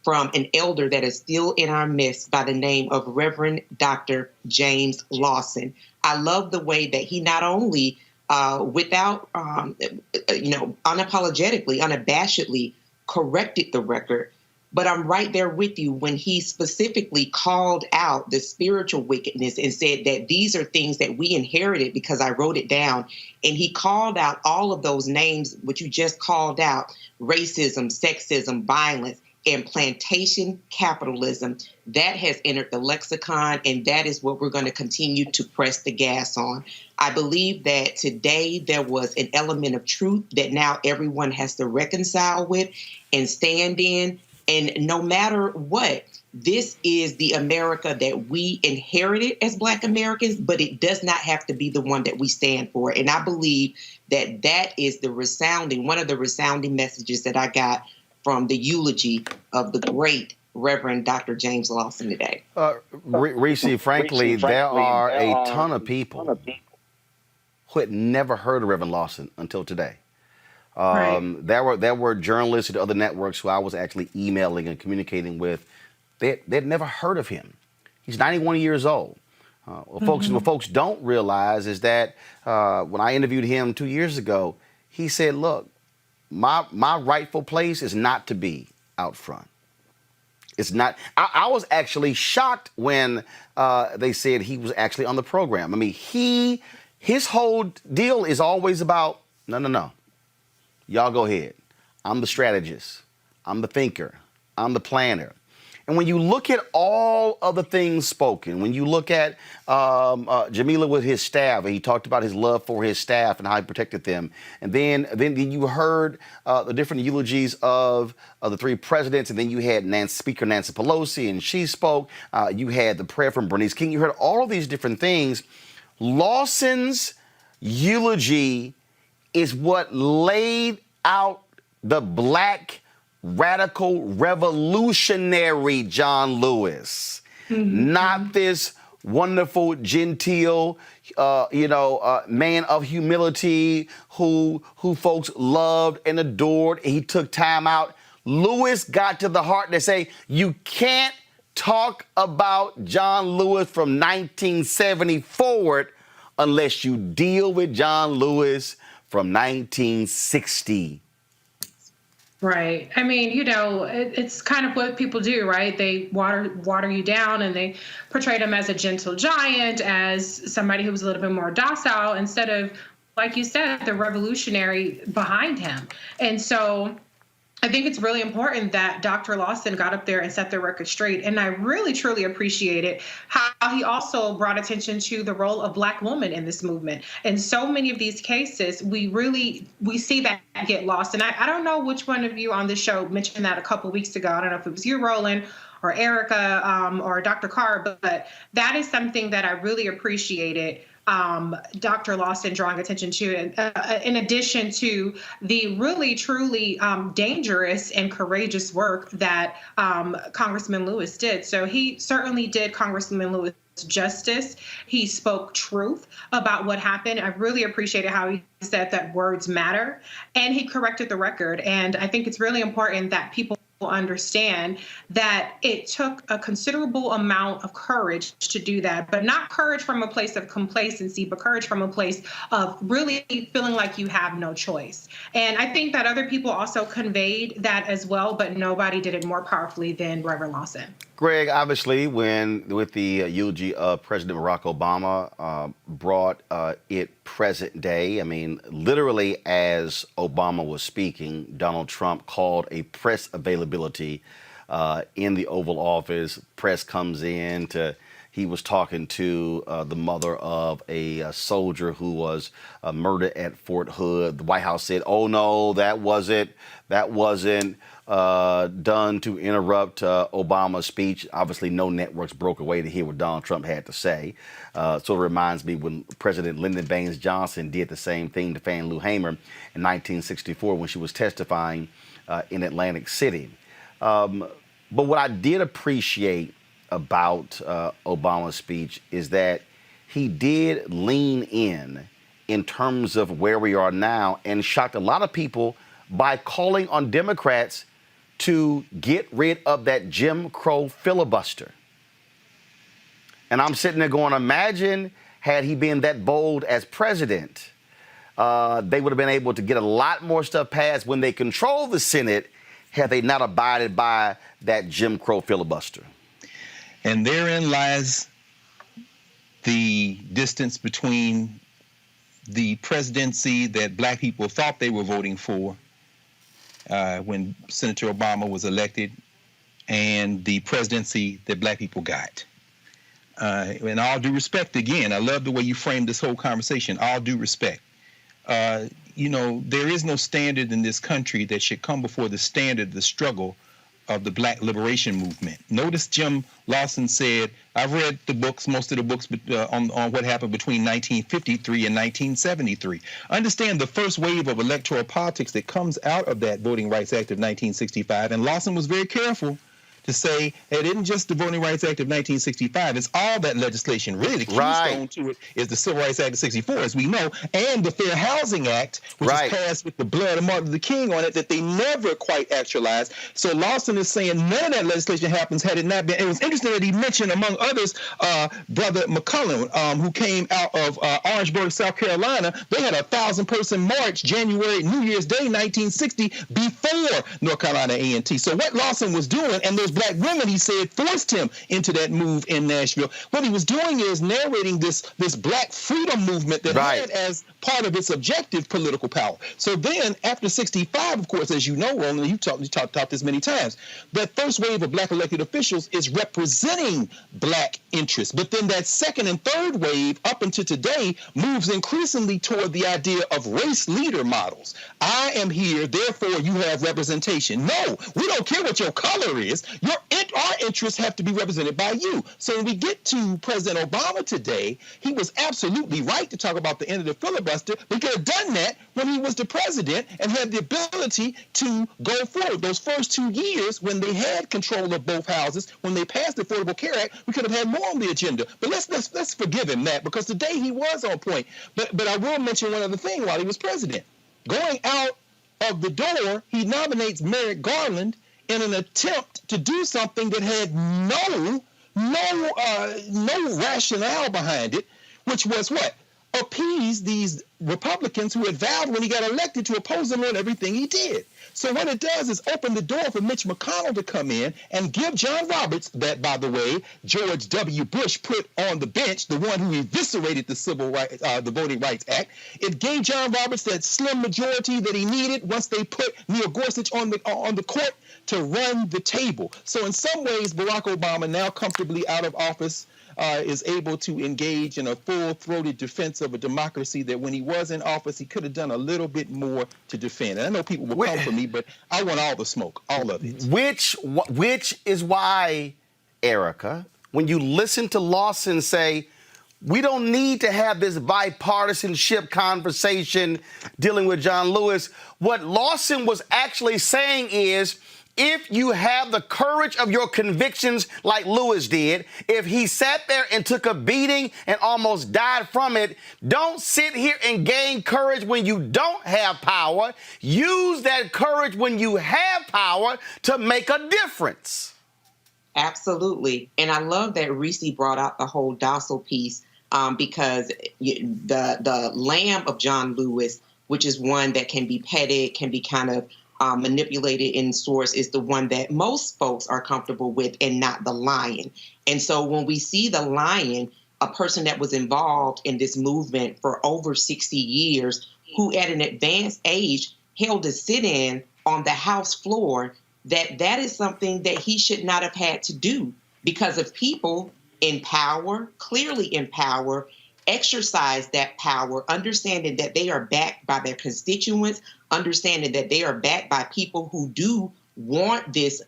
from an elder that is still in our midst by the name of Reverend Dr. James Lawson. I love the way that he not only, without, unapologetically, unabashedly corrected the record, but I'm right there with you when he specifically called out the spiritual wickedness and said that these are things that we inherited because I wrote it down. And he called out all of those names, which you just called out: racism, sexism, violence, and plantation capitalism. That has entered the lexicon, and that is what we're going to continue to press the gas on. I believe that today there was an element of truth that now everyone has to reconcile with and stand in. And no matter what, this is the America that we inherited as Black Americans, but it does not have to be the one that we stand for. And I believe that that is one of the resounding messages that I got from the eulogy of the great Reverend Dr. James Lawson today. Reese, frankly, there are a ton of people who had never heard of Reverend Lawson until today. There were journalists at other networks who I was actually emailing and communicating with. They'd never heard of him. He's 91 years old. What folks don't realize is that when I interviewed him 2 years ago, he said, "Look, my rightful place is not to be out front. It's not." I was actually shocked when they said he was actually on the program. I mean, his whole deal is always about no. Y'all go ahead. I'm the strategist. I'm the thinker. I'm the planner. And when you look at all of the things spoken, when you look at Jamila with his staff, and he talked about his love for his staff and how he protected them, and then you heard the different eulogies of the three presidents, and then you had Speaker Nancy Pelosi, and she spoke. You had the prayer from Bernice King. You heard all of these different things. Lawson's eulogy is what laid out the black radical revolutionary John Lewis, not this wonderful, genteel, man of humility who folks loved and adored. He took time out. Lewis got to the heart to say, you can't talk about John Lewis from 1970 forward unless you deal with John Lewis from 1960. Right. I mean, it's kind of what people do, right? They water you down, and they portray him as a gentle giant, as somebody who was a little bit more docile, instead of, like you said, the revolutionary behind him. And so I think it's really important that Dr. Lawson got up there and set the record straight. And I really, truly appreciated how he also brought attention to the role of Black women in this movement. In so many of these cases, we see that get lost. And I don't know which one of you on this show mentioned that a couple weeks ago. I don't know if it was you, Roland, or Erica, or Dr. Carr, but that is something that I really appreciated Dr. Lawson drawing attention to, in addition to the really, truly dangerous and courageous work that Congressman Lewis did. So he certainly did Congressman Lewis justice. He spoke truth about what happened. I really appreciated how he said that words matter, and he corrected the record. And I think it's really important that people understand that it took a considerable amount of courage to do that, but not courage from a place of complacency, but courage from a place of really feeling like you have no choice. And I think that other people also conveyed that as well, but nobody did it more powerfully than Reverend Lawson. Greg, obviously, with the eulogy of President Barack Obama, brought it present day. I mean, literally, as Obama was speaking, Donald Trump called a press availability in the Oval Office. Press comes in he was talking to the mother of a soldier who was murdered at Fort Hood. The White House said, "Oh no, that wasn't done to interrupt Obama's speech." Obviously, no networks broke away to hear what Donald Trump had to say. So it reminds me when President Lyndon Baines Johnson did the same thing to Fannie Lou Hamer in 1964 when she was testifying in Atlantic City. But what I did appreciate about Obama's speech is that he did lean in terms of where we are now, and shocked a lot of people by calling on Democrats to get rid of that Jim Crow filibuster. And I'm sitting there going, imagine had he been that bold as president, they would have been able to get a lot more stuff passed when they controlled the Senate had they not abided by that Jim Crow filibuster. And therein lies the distance between the presidency that Black people thought they were voting for when Senator Obama was elected, and the presidency that Black people got. And all due respect, again, I love the way you framed this whole conversation. All due respect. There is no standard in this country that should come before the standard, the struggle of the Black liberation movement. Notice Jim Lawson said, I've read the books, most of the books on what happened between 1953 and 1973. Understand the first wave of electoral politics that comes out of that Voting Rights Act of 1965, and Lawson was very careful to say it isn't just the Voting Rights Act of 1965, it's all that legislation. Really, the keystone to it is the Civil Rights Act of 64, as we know, and the Fair Housing Act, which is passed with the blood of Martin Luther King on it, that they never quite actualized. So Lawson is saying none of that legislation happens had it not been. It was interesting that he mentioned, among others, Brother McCullum, who came out of Orangeburg, South Carolina. They had a 1,000-person march January, New Year's Day, 1960, before North Carolina A&T. So what Lawson was doing, and those black women, he said, forced him into that move in Nashville. What he was doing is narrating this black freedom movement that had as part of its objective political power. So then, after 65, of course, as you know, Roland, you talked this many times, that first wave of black elected officials is representing black interests. But then that second and third wave, up until today, moves increasingly toward the idea of race leader models. I am here, therefore you have representation. No, we don't care what your color is. Our interests have to be represented by you. So when we get to President Obama today, he was absolutely right to talk about the end of the filibuster. We could have done that when he was the president and had the ability to go forward. Those first 2 years, when they had control of both houses, when they passed the Affordable Care Act, we could have had more on the agenda. But let's forgive him that, because today he was on point. But I will mention one other thing while he was president. Going out of the door, he nominates Merrick Garland in an attempt to do something that had no rationale behind it, which was what? Appease these Republicans who had vowed when he got elected to oppose him on everything he did. So what it does is open the door for Mitch McConnell to come in and give John Roberts, that, by the way, George W. Bush put on the bench, the one who eviscerated the Voting Rights Act. It gave John Roberts that slim majority that he needed once they put Neil Gorsuch on the court to run the table. So in some ways, Barack Obama, now comfortably out of office, is able to engage in a full-throated defense of a democracy that when he was in office, he could have done a little bit more to defend. And I know people will come for me, but I want all the smoke, all of it. Which is why, Erica, when you listen to Lawson say, we don't need to have this bipartisanship conversation dealing with John Lewis, what Lawson was actually saying is, if you have the courage of your convictions like Lewis did, if he sat there and took a beating and almost died from it, don't sit here and gain courage when you don't have power. Use that courage when you have power to make a difference. Absolutely. And I love that Reese brought out the whole docile piece, because the lamb of John Lewis, which is one that can be petted, can be kind of manipulated in source, is the one that most folks are comfortable with, and not the lion. And so when we see the lion, a person that was involved in this movement for over 60 years, who at an advanced age held a sit-in on the House floor, that is something that he should not have had to do, because of people in power, clearly in power, exercise that power, understanding that they are backed by their constituents, understanding that they are backed by people who do want this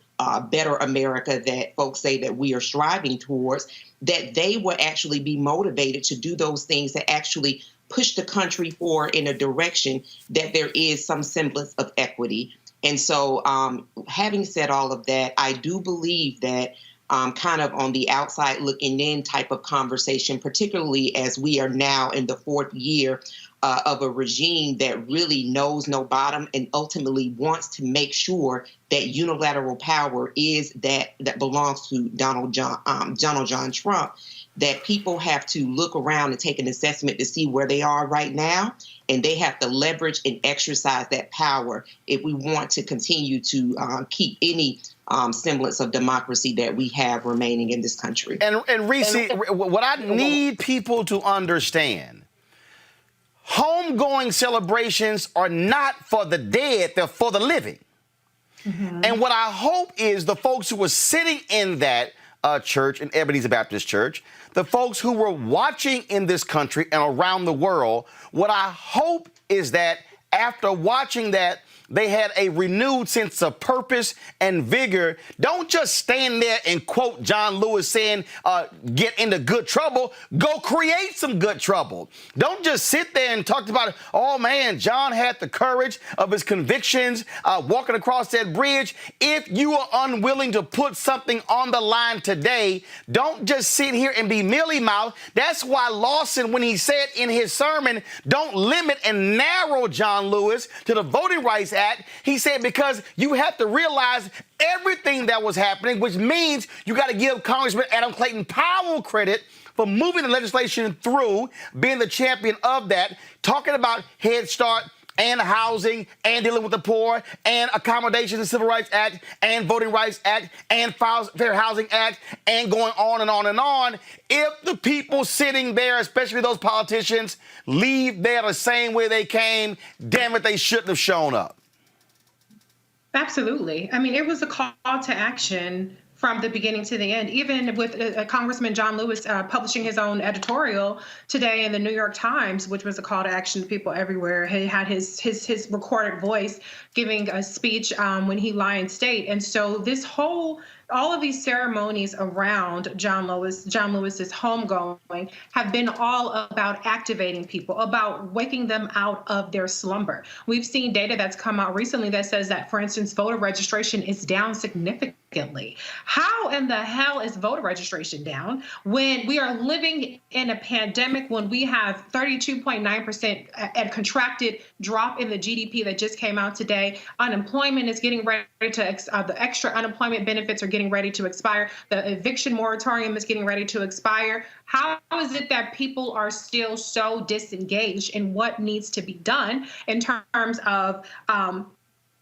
better America that folks say that we are striving towards, that they will actually be motivated to do those things that actually push the country forward in a direction that there is some semblance of equity. And so having said all of that, I do believe that kind of on the outside looking in type of conversation, particularly as we are now in the fourth year of a regime that really knows no bottom and ultimately wants to make sure that unilateral power is that belongs to Donald John Trump, that people have to look around and take an assessment to see where they are right now, and they have to leverage and exercise that power if we want to continue to keep any semblance of democracy that we have remaining in this country. And Reese, what I need people to understand, homegoing celebrations are not for the dead, they're for the living. Mm-hmm. And what I hope is the folks who were sitting in that church, in Ebenezer Baptist Church, the folks who were watching in this country and around the world, what I hope is that after watching that, they had a renewed sense of purpose and vigor. Don't just stand there and quote John Lewis saying, get into good trouble. Go create some good trouble. Don't just sit there and talk about, oh, man, John had the courage of his convictions walking across that bridge. If you are unwilling to put something on the line today, don't just sit here and be mealy-mouthed. That's why Lawson, when he said in his sermon, don't limit and narrow John Lewis to the Voting Rights Act, he said because you have to realize everything that was happening, which means you got to give Congressman Adam Clayton Powell credit for moving the legislation through, being the champion of that, talking about Head Start and housing and dealing with the poor and accommodations in the Civil Rights Act and Voting Rights Act and Fair Housing Act and going on and on and on. If the people sitting there, especially those politicians, leave there the same way they came, damn it, they shouldn't have shown up. Absolutely. I mean, it was a call to action from the beginning to the end, even with Congressman John Lewis publishing his own editorial today in the New York Times, which was a call to action to people everywhere. He had his recorded voice giving a speech when he lied in state. And so all of these ceremonies around John Lewis's homegoing have been all about activating people, about waking them out of their slumber. We've seen data that's come out recently that says that, for instance, voter registration is down significantly. How in the hell is voter registration down when we are living in a pandemic, when we have 32.9% a contracted drop in the GDP that just came out today? Unemployment is getting ready to, the extra unemployment benefits are getting ready to expire. The eviction moratorium is getting ready to expire. How is it that people are still so disengaged in what needs to be done in terms of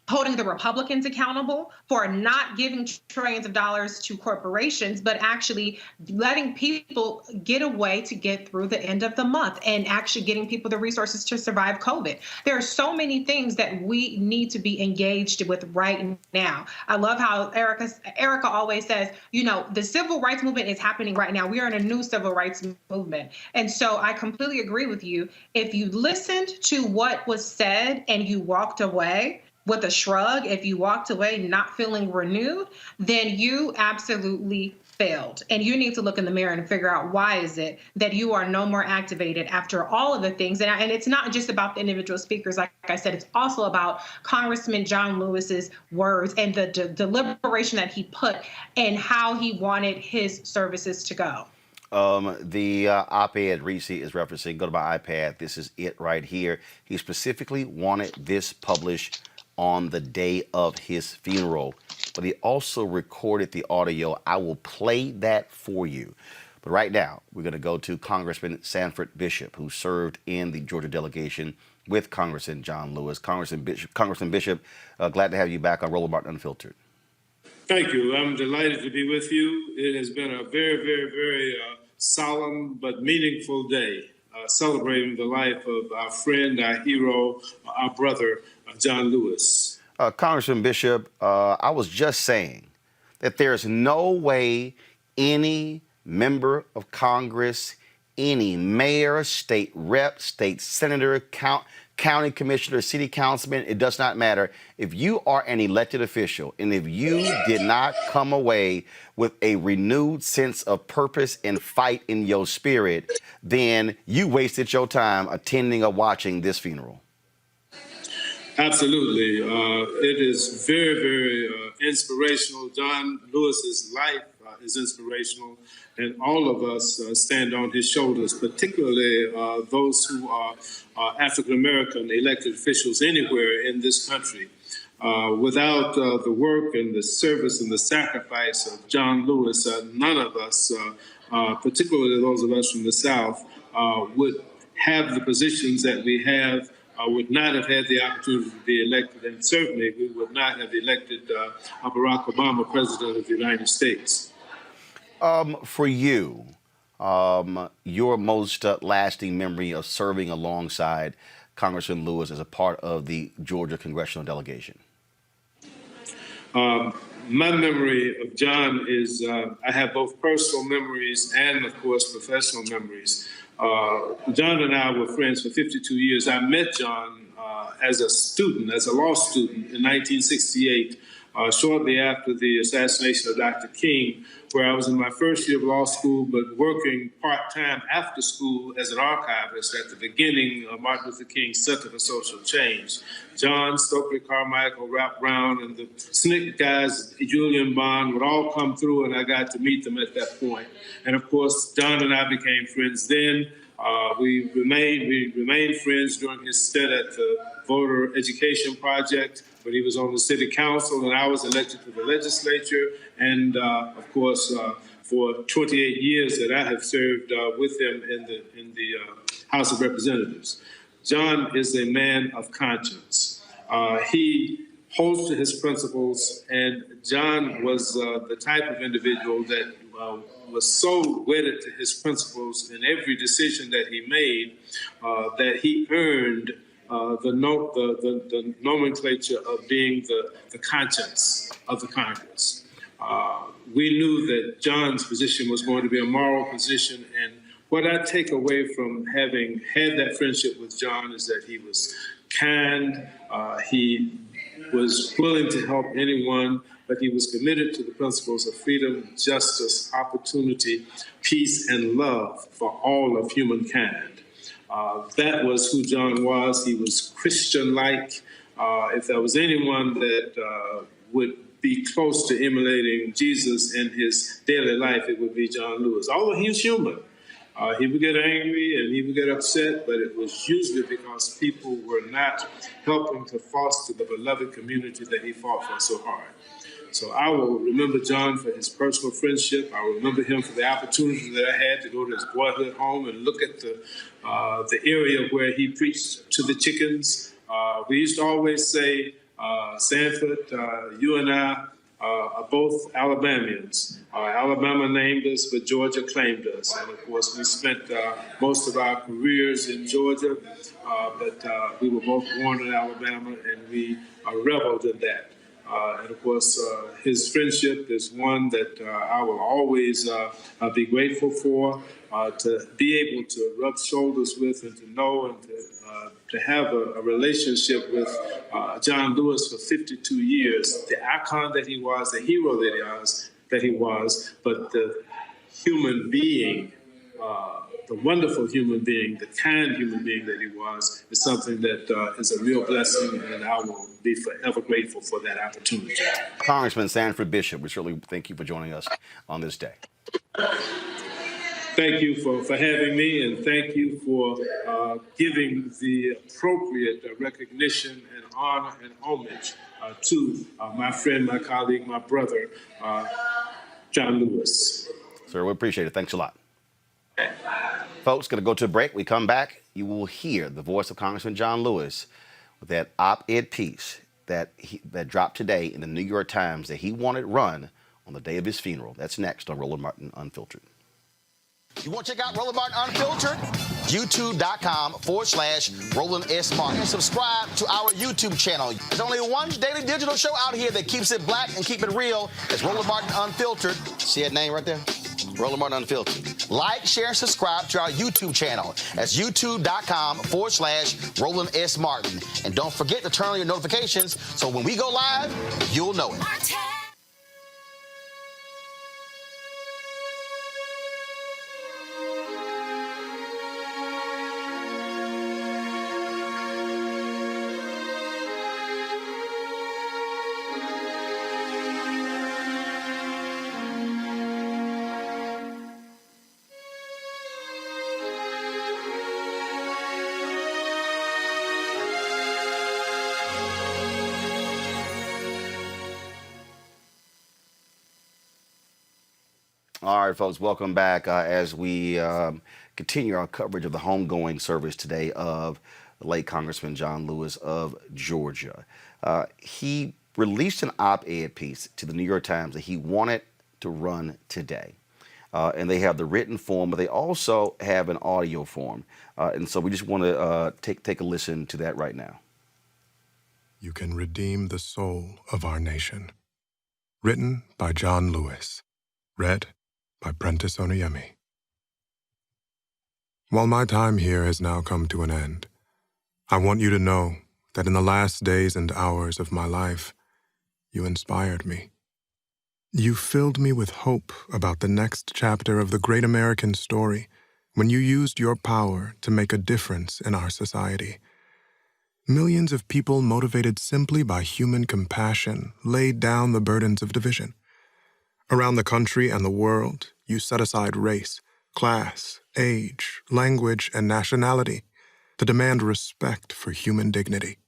holding the Republicans accountable for not giving trillions of dollars to corporations, but actually letting people get a way to get through the end of the month and actually getting people the resources to survive COVID? There are so many things that we need to be engaged with right now. I love how Erica always says, you know, the civil rights movement is happening right now. We are in a new civil rights movement. And so I completely agree with you. If you listened to what was said and you walked away with a shrug, if you walked away not feeling renewed, then you absolutely failed. And you need to look in the mirror and figure out why is it that you are no more activated after all of the things. And it's not just about the individual speakers. Like I said, it's also about Congressman John Lewis's words and the deliberation that he put and how he wanted his services to go. The op-ed Reese is referencing, go to my iPad, this is it right here. He specifically wanted this published on the day of his funeral, but he also recorded the audio. I will play that for you. But right now, we're going to go to Congressman Sanford Bishop, who served in the Georgia delegation with Congressman John Lewis. Congressman Bishop, glad to have you back on Roland Martin Unfiltered. Thank you. I'm delighted to be with you. It has been a very, very, very solemn but meaningful day, celebrating the life of our friend, our hero, our brother, John Lewis. Congressman Bishop, I was just saying that there's no way any member of Congress, any mayor, state rep, state senator, county commissioner, city councilman, it does not matter. If you are an elected official and if you did not come away with a renewed sense of purpose and fight in your spirit, then you wasted your time attending or watching this funeral. Absolutely. It is very, very inspirational. John Lewis's life is inspirational, and all of us stand on his shoulders, particularly those who are African-American elected officials anywhere in this country. Without the work and the service and the sacrifice of John Lewis, none of us, particularly those of us from the South, would have the positions that we have, would not have had the opportunity to be elected, and certainly we would not have elected Barack Obama President of the United States. For you, your most lasting memory of serving alongside Congressman Lewis as a part of the Georgia congressional delegation? My memory of John is I have both personal memories and, of course, professional memories. John and I were friends for 52 years. I met John as a student, as a law student in 1968, shortly after the assassination of Dr. King, where I was in my first year of law school, but working part-time after school as an archivist at the beginning of Martin Luther King Center for Social Change. John, Stokely Carmichael, Ralph Brown, and the SNCC guys, Julian Bond, would all come through, and I got to meet them at that point. And of course, John and I became friends then. We remained friends during his stint at the Voter Education Project, when he was on the city council and I was elected to the legislature, and of course for 28 years that I have served with him in the House of Representatives. John is a man of conscience. He holds to his principles, and John was the type of individual that was so wedded to his principles in every decision that he made that he earned the nomenclature of being the conscience of the Congress. We knew that John's position was going to be a moral position, and what I take away from having had that friendship with John is that he was kind, he was willing to help anyone, but he was committed to the principles of freedom, justice, opportunity, peace, and love for all of humankind. That was who John was. He was Christian-like. If there was anyone that would be close to emulating Jesus in his daily life, it would be John Lewis. Although he was human. He would get angry and he would get upset, but it was usually because people were not helping to foster the beloved community that he fought for so hard. So I will remember John for his personal friendship. I will remember him for the opportunity that I had to go to his boyhood home and look at the area where he preached to the chickens. We used to always say, Sanford, you and I are both Alabamians. Alabama named us, but Georgia claimed us. And of course, we spent most of our careers in Georgia, but we were both born in Alabama, and we reveled in that. And of course, his friendship is one that I will always be grateful for, to be able to rub shoulders with and to know and to have a relationship with John Lewis for 52 years, the icon that he was, the hero that he was, but the human being, the wonderful human being, the kind human being that he was, is something that is a real blessing, and I will be forever grateful for that opportunity. Congressman Sanford Bishop, we certainly thank you for joining us on this day. Thank you for having me, and thank you for giving the appropriate recognition and honor and homage to my friend, my colleague, my brother, John Lewis. Sir, we appreciate it. Thanks a lot. Folks, going to go to a break. We come back, you will hear the voice of Congressman John Lewis with that op-ed piece that dropped today in the New York Times that he wanted run on the day of his funeral. That's next on Roland Martin Unfiltered. You want to check out Roland Martin Unfiltered? YouTube.com/Roland S. Martin. And subscribe to our YouTube channel. There's only one daily digital show out here that keeps it black and keep it real. It's Roland Martin Unfiltered. See that name right there? Roland Martin Unfiltered. Like, share, and subscribe to our YouTube channel. That's YouTube.com/Roland S. Martin. And don't forget to turn on your notifications so when we go live, you'll know it. All right, folks, welcome back as we continue our coverage of the homegoing service today of the late Congressman John Lewis of Georgia. He released an op-ed piece to the New York Times that he wanted to run today. And they have the written form, but they also have an audio form. And so we just want to take a listen to that right now. You can redeem the soul of our nation. Written by John Lewis. Read by Prentice Oniemi. While my time here has now come to an end, I want you to know that in the last days and hours of my life, you inspired me. You filled me with hope about the next chapter of the great American story when you used your power to make a difference in our society. Millions of people motivated simply by human compassion laid down the burdens of division. Around the country and the world, you set aside race, class, age, language, and nationality to demand respect for human dignity.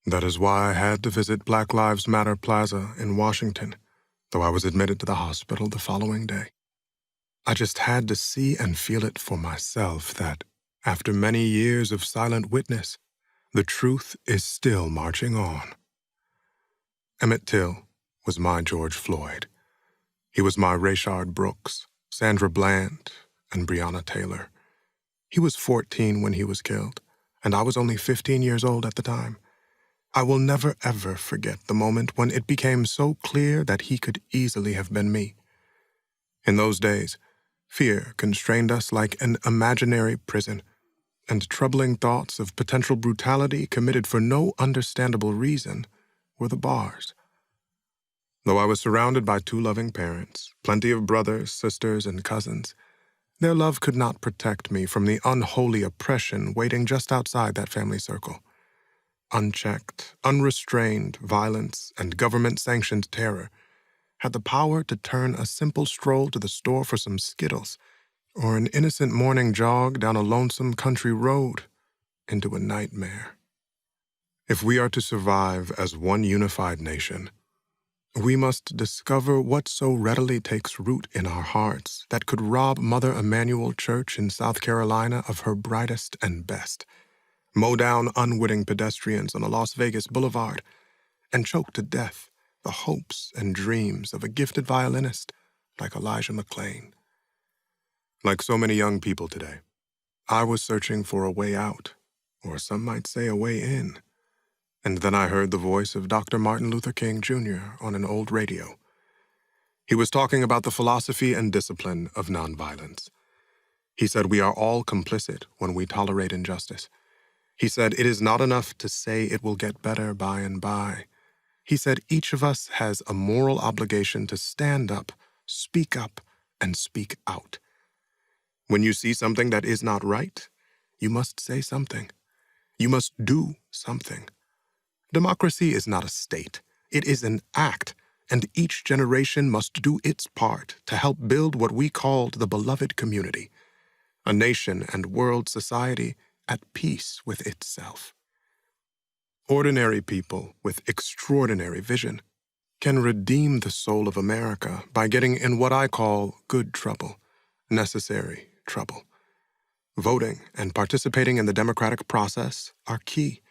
That is why I had to visit Black Lives Matter Plaza in Washington, though I was admitted to the hospital the following day. I just had to see and feel it for myself that, after many years of silent witness, the truth is still marching on. Emmett Till was my George Floyd. He was my Rayshard Brooks, Sandra Bland, and Breonna Taylor. He was 14 when he was killed, and I was only 15 years old at the time. I will never ever forget the moment when it became so clear that he could easily have been me. In those days, fear constrained us like an imaginary prison, and troubling thoughts of potential brutality committed for no understandable reason were the bars. Though I was surrounded by two loving parents, plenty of brothers, sisters, and cousins, their love could not protect me from the unholy oppression waiting just outside that family circle. Unchecked, unrestrained violence and government-sanctioned terror had the power to turn a simple stroll to the store for some Skittles or an innocent morning jog down a lonesome country road into a nightmare. If we are to survive as one unified nation, we must discover what so readily takes root in our hearts that could rob Mother Emanuel Church in South Carolina of her brightest and best, mow down unwitting pedestrians on a Las Vegas boulevard, and choke to death the hopes and dreams of a gifted violinist like Elijah McClain. Like so many young people today, I was searching for a way out, or some might say a way in. And then I heard the voice of Dr. Martin Luther King Jr. on an old radio. He was talking about the philosophy and discipline of nonviolence. He said we are all complicit when we tolerate injustice. He said it is not enough to say it will get better by and by. He said each of us has a moral obligation to stand up, and speak out. When you see something that is not right, you must say something. You must do something. Democracy is not a state. It is an act, and each generation must do its part to help build what we called the beloved community, a nation and world society at peace with itself. Ordinary people with extraordinary vision can redeem the soul of America by getting in what I call good trouble, necessary trouble. Voting and participating in the democratic process are key.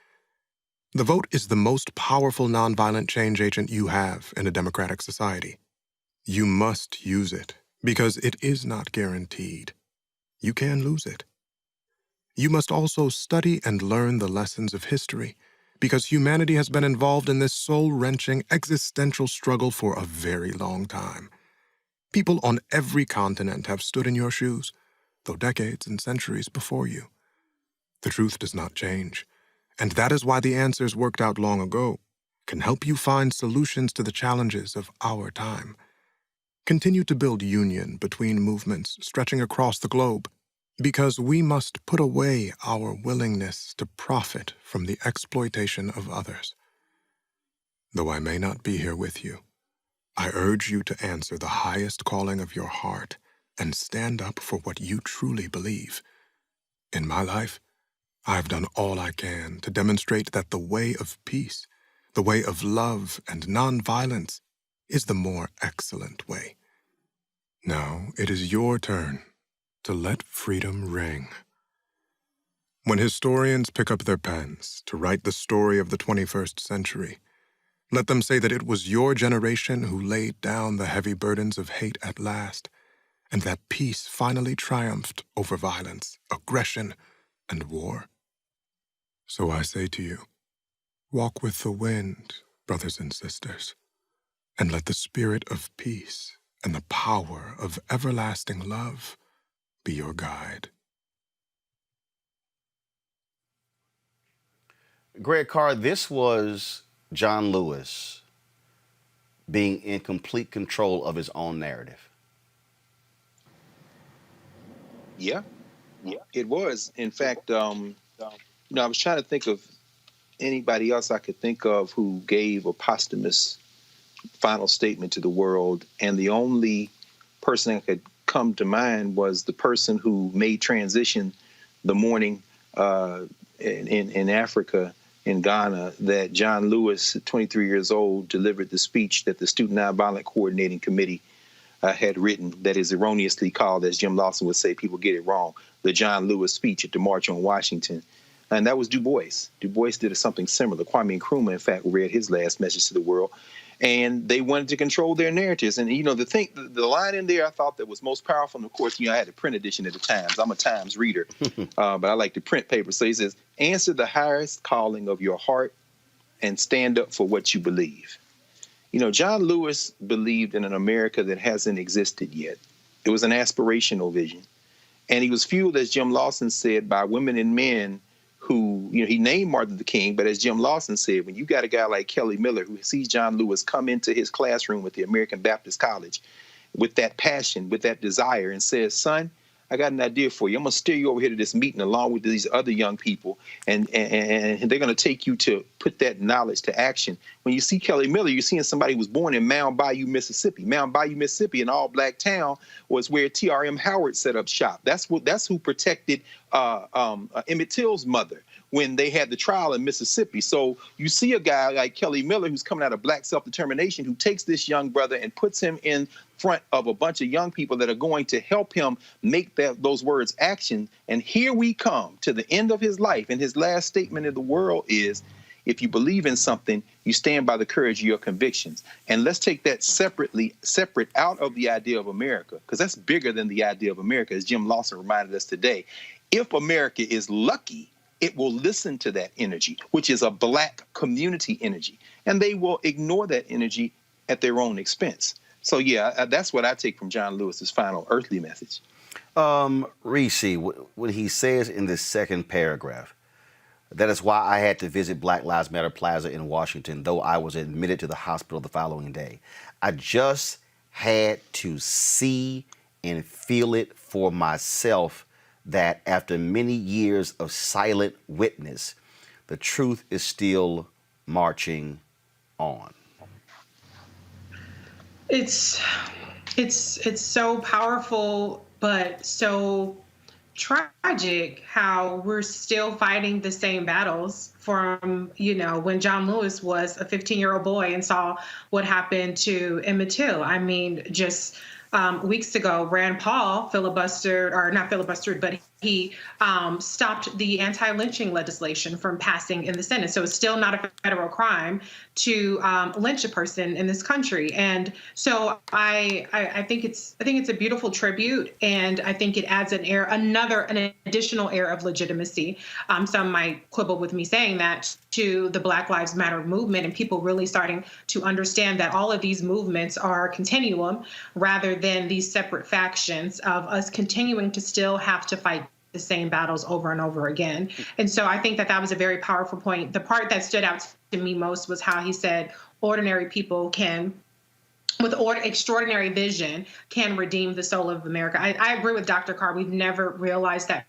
The vote is the most powerful nonviolent change agent you have in a democratic society. You must use it because it is not guaranteed. You can lose it. You must also study and learn the lessons of history because humanity has been involved in this soul-wrenching existential struggle for a very long time. People on every continent have stood in your shoes, though decades and centuries before you. The truth does not change. And that is why the answers worked out long ago can help you find solutions to the challenges of our time. Continue to build union between movements stretching across the globe, because we must put away our willingness to profit from the exploitation of others. Though I may not be here with you, I urge you to answer the highest calling of your heart and stand up for what you truly believe. In my life, I've done all I can to demonstrate that the way of peace, the way of love and nonviolence, is the more excellent way. Now it is your turn to let freedom ring. When historians pick up their pens to write the story of the 21st century, let them say that it was your generation who laid down the heavy burdens of hate at last, and that peace finally triumphed over violence, aggression, and war. So I say to you, walk with the wind, brothers and sisters, and let the spirit of peace and the power of everlasting love be your guide. Greg Carr, this was John Lewis being in complete control of his own narrative. Yeah, it was. In fact, I was trying to think of anybody else I could think of who gave a posthumous final statement to the world, and the only person that could come to mind was the person who made transition the morning in Africa, in Ghana, that John Lewis, 23 years old, delivered the speech that the Student Nonviolent Coordinating Committee had written, that is erroneously called, as Jim Lawson would say, people get it wrong, the John Lewis speech at the March on Washington. And that was Du Bois. Du Bois did something similar. Kwame Nkrumah, in fact, read his last message to the world. And they wanted to control their narratives. And, the line in there I thought that was most powerful, and of course, I had a print edition of the Times. I'm a Times reader, but I like to print paper. So he says, answer the highest calling of your heart and stand up for what you believe. John Lewis believed in an America that hasn't existed yet. It was an aspirational vision. And he was fueled, as Jim Lawson said, by women and men who, he named Martin Luther King, but as Jim Lawson said, when you got a guy like Kelly Miller who sees John Lewis come into his classroom with the American Baptist College with that passion, with that desire, and says, son, I got an idea for you. I'm going to steer you over here to this meeting along with these other young people, and they're going to take you to put that knowledge to action. When you see Kelly Miller, you're seeing somebody who was born in Mound Bayou, Mississippi. Mound Bayou, Mississippi, an all-black town, was where T.R.M. Howard set up shop. That's who protected Emmett Till's mother when they had the trial in Mississippi. So you see a guy like Kelly Miller, who's coming out of Black self-determination, who takes this young brother and puts him in front of a bunch of young people that are going to help him make those words action. And here we come to the end of his life. And his last statement in the world is, if you believe in something, you stand by the courage of your convictions. And let's take that separate out of the idea of America, because that's bigger than the idea of America, as Jim Lawson reminded us today. If America is lucky, it will listen to that energy, which is a black community energy, and they will ignore that energy at their own expense. So, yeah, that's what I take from John Lewis's final earthly message. Reese, when he says in this second paragraph, that is why I had to visit Black Lives Matter Plaza in Washington, though I was admitted to the hospital the following day. I just had to see and feel it for myself that after many years of silent witness, the truth is still marching on. It's so powerful, but so tragic how we're still fighting the same battles from, when John Lewis was a 15-year-old boy and saw what happened to Emmett Till. I mean, just weeks ago, Rand Paul filibustered, but he stopped the anti-lynching legislation from passing in the Senate. So it's still not a federal crime to lynch a person in this country. And so I think it's a beautiful tribute, and I think it adds an additional air of legitimacy. Some might quibble with me saying that, to the Black Lives Matter movement, and people really starting to understand that all of these movements are a continuum rather than these separate factions of us continuing to still have to fight the same battles over and over again. And so I think that was a very powerful point. The part that stood out to me most was how he said ordinary people with extraordinary vision, can redeem the soul of America. I agree with Dr. Carr. We've never realized that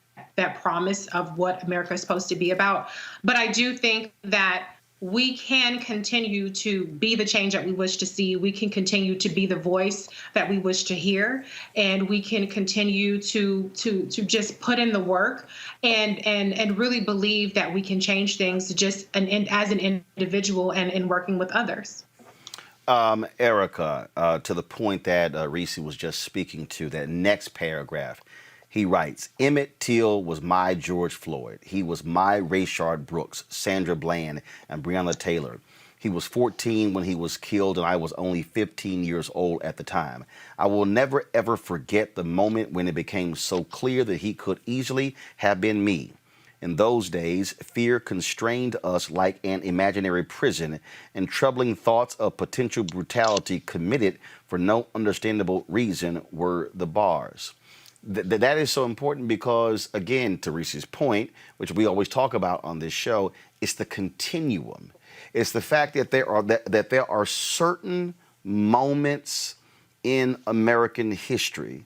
promise of what America is supposed to be about. But I do think that we can continue to be the change that we wish to see. We can continue to be the voice that we wish to hear, and we can continue to just put in the work and really believe that we can change things just as an individual and in working with others. Erica, to the point that Reese was just speaking to, that next paragraph, he writes, Emmett Till was my George Floyd. He was my Rayshard Brooks, Sandra Bland, and Breonna Taylor. He was 14 when he was killed, and I was only 15 years old at the time. I will never, ever forget the moment when it became so clear that he could easily have been me. In those days, fear constrained us like an imaginary prison, and troubling thoughts of potential brutality committed for no understandable reason were the bars. That is so important because, again, to Reese's point, which we always talk about on this show, it's the continuum. It's the fact that that there are certain moments in American history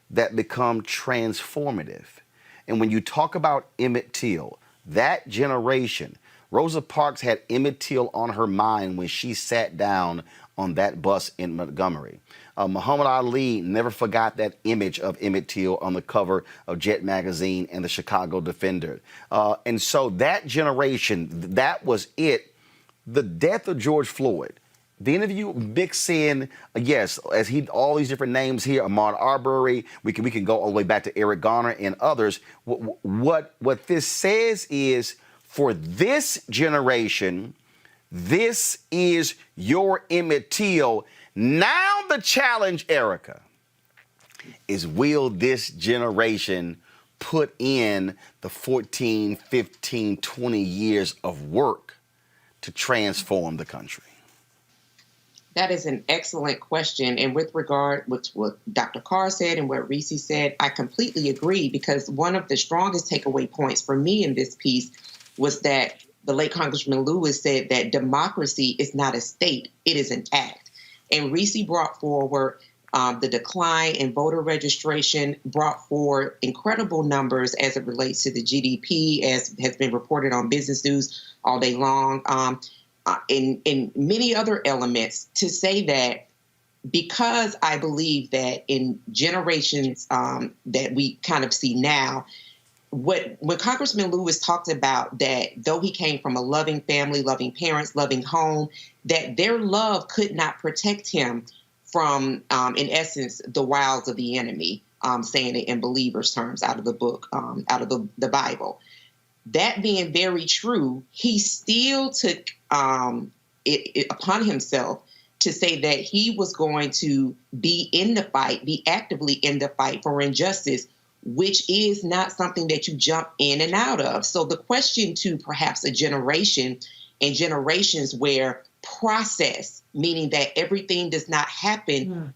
that become transformative. And when you talk about Emmett Till, that generation, Rosa Parks had Emmett Till on her mind when she sat down on that bus in Montgomery. Muhammad Ali never forgot that image of Emmett Till on the cover of Jet magazine and the Chicago Defender. And so that generation, that was it. The death of George Floyd, then if you mix in, yes, as all these different names here, Ahmaud Arbery, we can go all the way back to Eric Garner and others. What this says is, for this generation, this is your Emmett Till. Now the challenge, Erica, is will this generation put in the 14, 15, 20 years of work to transform the country? That is an excellent question. And with regard with what Dr. Carr said and what Reese said, I completely agree, because one of the strongest takeaway points for me in this piece was that the late Congressman Lewis said that democracy is not a state, it is an act. And Reese brought forward the decline in voter registration, brought forward incredible numbers as it relates to the GDP, as has been reported on Business News all day long. In many other elements, to say that, because I believe that in generations that we kind of see now, when Congressman Lewis talked about that, though he came from a loving family, loving parents, loving home, that their love could not protect him from, in essence, the wiles of the enemy, saying it in believers' terms out of the book, out of the Bible. That being very true, he still took it upon himself to say that he was going to be in the fight, be actively in the fight for injustice, which is not something that you jump in and out of. So the question to perhaps a generation and generations where process, meaning that everything does not happen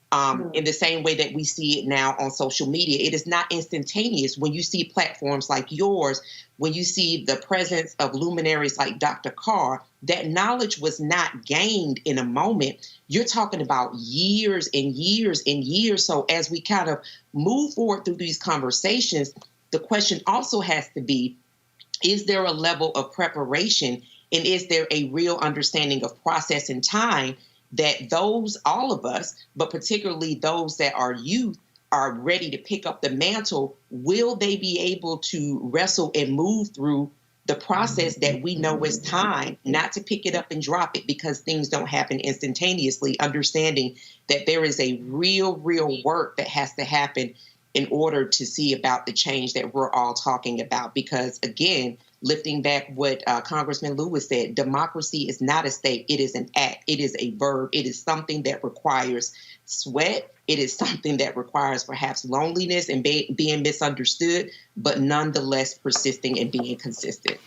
in the same way that we see it now on social media. It is not instantaneous. When you see platforms like yours, when you see the presence of luminaries like Dr. Carr, that knowledge was not gained in a moment. You're talking about years and years and years. So as we kind of move forward through these conversations, the question also has to be, is there a level of preparation, and is there a real understanding of process and time that those, all of us, but particularly those that are youth, are ready to pick up the mantle? Will they be able to wrestle and move through the process that we know is time, not to pick it up and drop it because things don't happen instantaneously, understanding that there is a real work that has to happen in order to see about the change that we're all talking about? Because again, lifting back what Congressman Lewis said, democracy is not a state, it is an act, it is a verb, it is something that requires sweat, it is something that requires perhaps loneliness and being misunderstood, but nonetheless persisting and being consistent.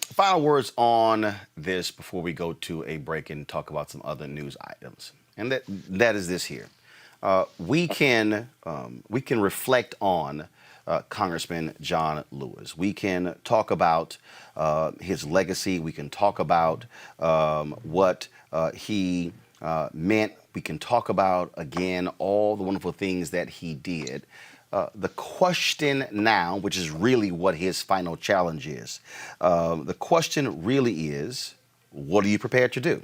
Final words on this before we go to a break and talk about some other news items. And that is this here. We can reflect on Congressman John Lewis. We can talk about his legacy. We can talk about what he meant. We can talk about, again, all the wonderful things that he did. The question now, which is really what his final challenge is, the question really is, what are you prepared to do?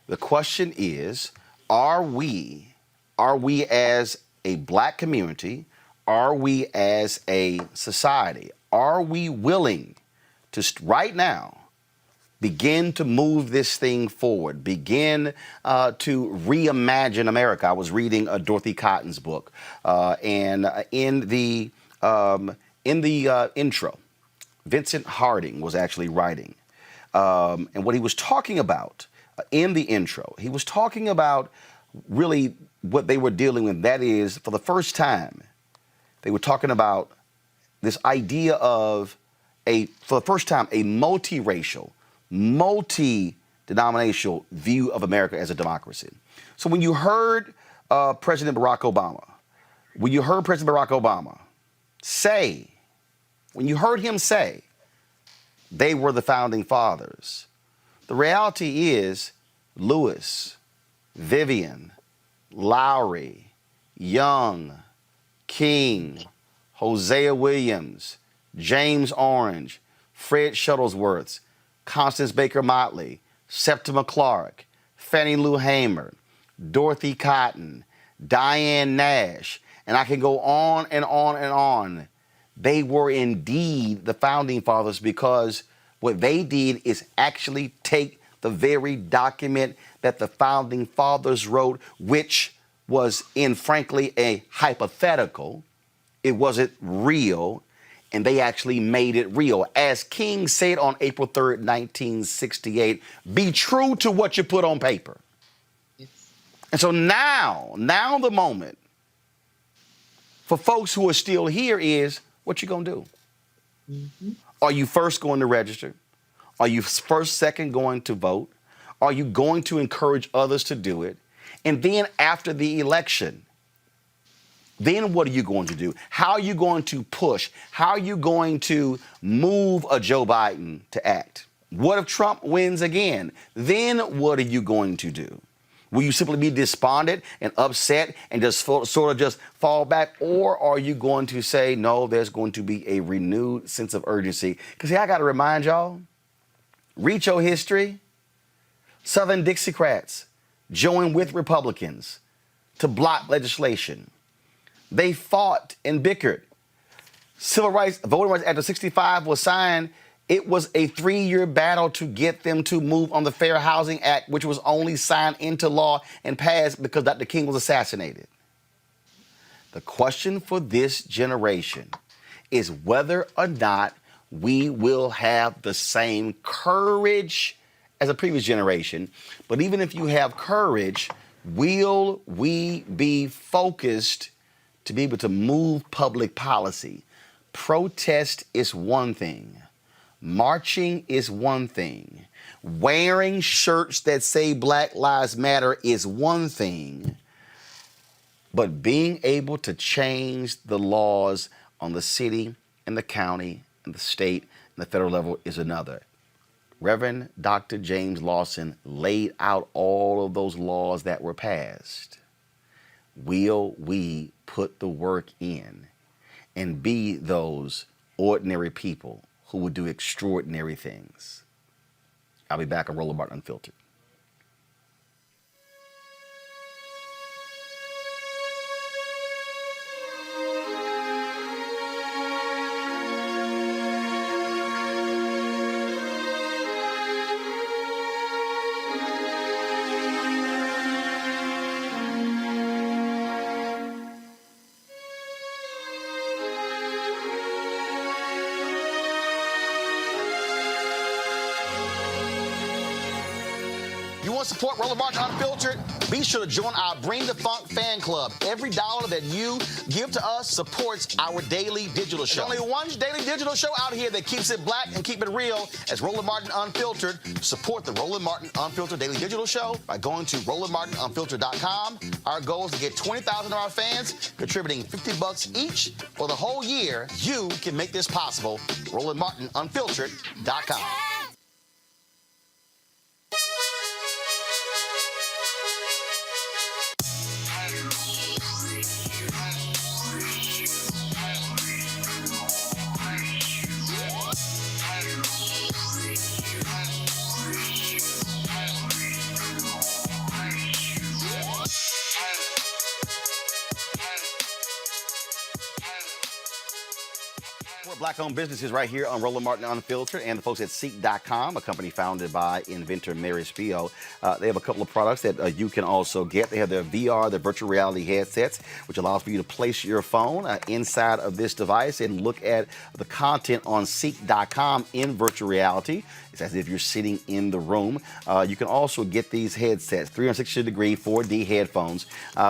The question is, are we as a Black community, are we as a society, are we willing to right now begin to move this thing forward, begin to reimagine America? I was reading Dorothy Cotton's book, and in the intro, Vincent Harding was actually writing, and what he was talking about in the intro, he was talking about really what they were dealing with. That is, for the first time, they were talking about this idea of for the first time, a multiracial, multi-denominational view of America as a democracy. So when you heard President Barack Obama, say, when you heard him say they were the founding fathers, the reality is Lewis, Vivian, Lowry, Young, King, Hosea Williams, James Orange, Fred Shuttlesworth, Constance Baker Motley, Septima Clark, Fannie Lou Hamer, Dorothy Cotton, Diane Nash, and I can go on and on and on. They were indeed the founding fathers because what they did is actually take the very document that the founding fathers wrote, which was in, frankly, a hypothetical. It wasn't real, and they actually made it real. As King said on April 3rd, 1968, be true to what you put on paper. And so now the moment for folks who are still here is, what you gonna do? Are you first going to register? Are you first, second going to vote? Are you going to encourage others to do it? And then after the election, then what are you going to do? How are you going to push? How are you going to move a Joe Biden to act? What if Trump wins again? Then what are you going to do? Will you simply be despondent and upset and just sort of just fall back? Or are you going to say, no, there's going to be a renewed sense of urgency? Because I got to remind y'all, read your history. Southern Dixiecrats joined with Republicans to block legislation. They fought and bickered. Civil rights, voting rights after 65 was signed. It was a 3-year battle to get them to move on the Fair Housing Act, which was only signed into law and passed because Dr. King was assassinated. The question for this generation is whether or not we will have the same courage as a previous generation. But even if you have courage, will we be focused to be able to move public policy? Protest is one thing. Marching is one thing. Wearing shirts that say Black Lives Matter is one thing. But being able to change the laws on the city and the county and the state and the federal level is another. Reverend Dr. James Lawson laid out all of those laws that were passed. Will we put the work in and be those ordinary people who will do extraordinary things? I'll be back on Roland Martin Unfiltered. You want to support Roland Martin Unfiltered? Be sure to join our Bring the Funk fan club. Every dollar that you give to us supports our daily digital show. There's only one daily digital show out here that keeps it black and keep it real as Roland Martin Unfiltered. Support the Roland Martin Unfiltered daily digital show by going to RolandMartinUnfiltered.com. Our goal is to get 20,000 of our fans contributing $50 each for the whole year. You can make this possible. RolandMartinUnfiltered.com. Black-owned businesses right here on Roland Martin Unfiltered, and the folks at Seek.com, a company founded by inventor Mary Spio. They have a couple of products that you can also get. They have their VR, their virtual reality headsets, which allows for you to place your phone inside of this device and look at the content on Seek.com in virtual reality. It's as if you're sitting in the room. You can also get these headsets, 360-degree 4D headphones,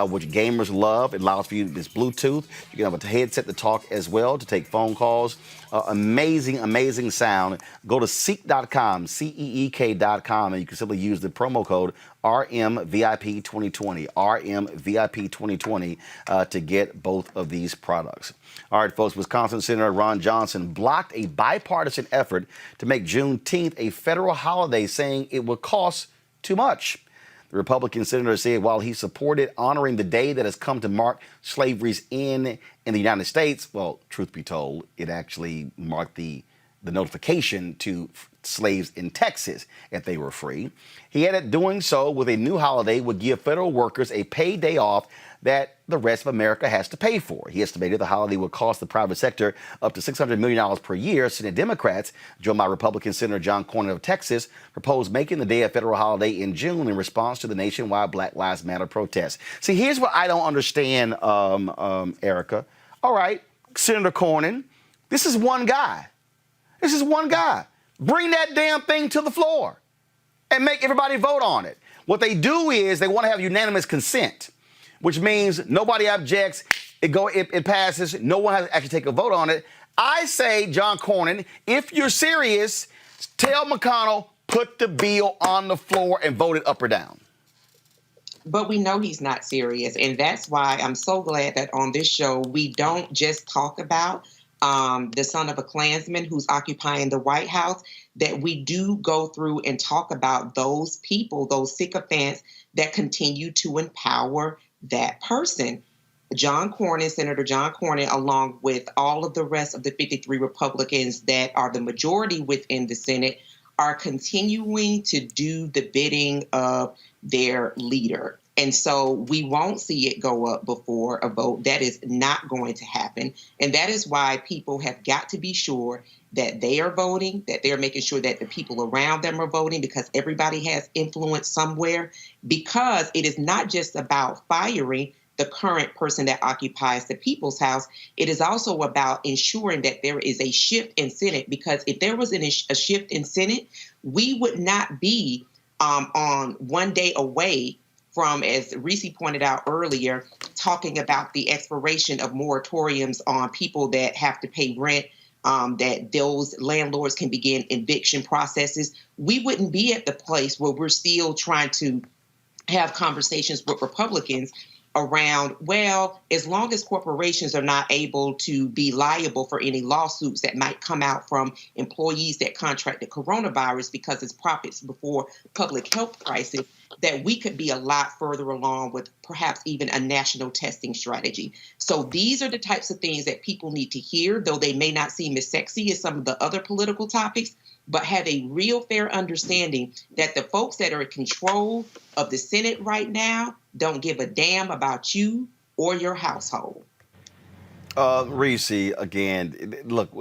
which gamers love. It allows for you this Bluetooth. You can have a headset to talk as well, to take phone calls Amazing, amazing sound. Go to seek.com, CEEK.com, and you can simply use the promo code RMVIP2020, RMVIP2020 to get both of these products. All right, folks, Wisconsin Senator Ron Johnson blocked a bipartisan effort to make Juneteenth a federal holiday, saying it would cost too much. The Republican senator said while he supported honoring the day that has come to mark slavery's end in the United States, well, truth be told, it actually marked the notification to slaves in Texas if they were free. He added doing so with a new holiday would give federal workers a paid day off that the rest of America has to pay for. He estimated the holiday would cost the private sector up to $600 million per year. Senate Democrats, joined by Republican Senator John Cornyn of Texas, proposed making the day a federal holiday in June in response to the nationwide Black Lives Matter protests. See, here's what I don't understand, Erica. All right, Senator Cornyn, this is one guy. This is one guy. Bring that damn thing to the floor and make everybody vote on it. What they do is they want to have unanimous consent, which means nobody objects. It passes. No one has to actually take a vote on it. I say, John Cornyn, if you're serious, tell McConnell, put the bill on the floor and vote it up or down. But we know he's not serious. And that's why I'm so glad that on this show, we don't just talk about the son of a Klansman who's occupying the White House, that we do go through and talk about those people, those sycophants that continue to empower that person. Senator John Cornyn, along with all of the rest of the 53 Republicans that are the majority within the Senate, are continuing to do the bidding of their leader. And so we won't see it go up before a vote. That is not going to happen. And that is why people have got to be sure that they are voting, that they're making sure that the people around them are voting, because everybody has influence somewhere. Because it is not just about firing the current person that occupies the People's House. It is also about ensuring that there is a shift in Senate, because if there was a shift in Senate, we would not be on 1 day away from, as Reese pointed out earlier, talking about the expiration of moratoriums on people that have to pay rent, that those landlords can begin eviction processes. We wouldn't be at the place where we're still trying to have conversations with Republicans around, well, as long as corporations are not able to be liable for any lawsuits that might come out from employees that contracted coronavirus because it's profits before public health crisis, that we could be a lot further along with perhaps even a national testing strategy. So these are the types of things that people need to hear, though they may not seem as sexy as some of the other political topics, but have a real fair understanding that the folks that are in control of the Senate right now don't give a damn about you or your household. Reese, again, look,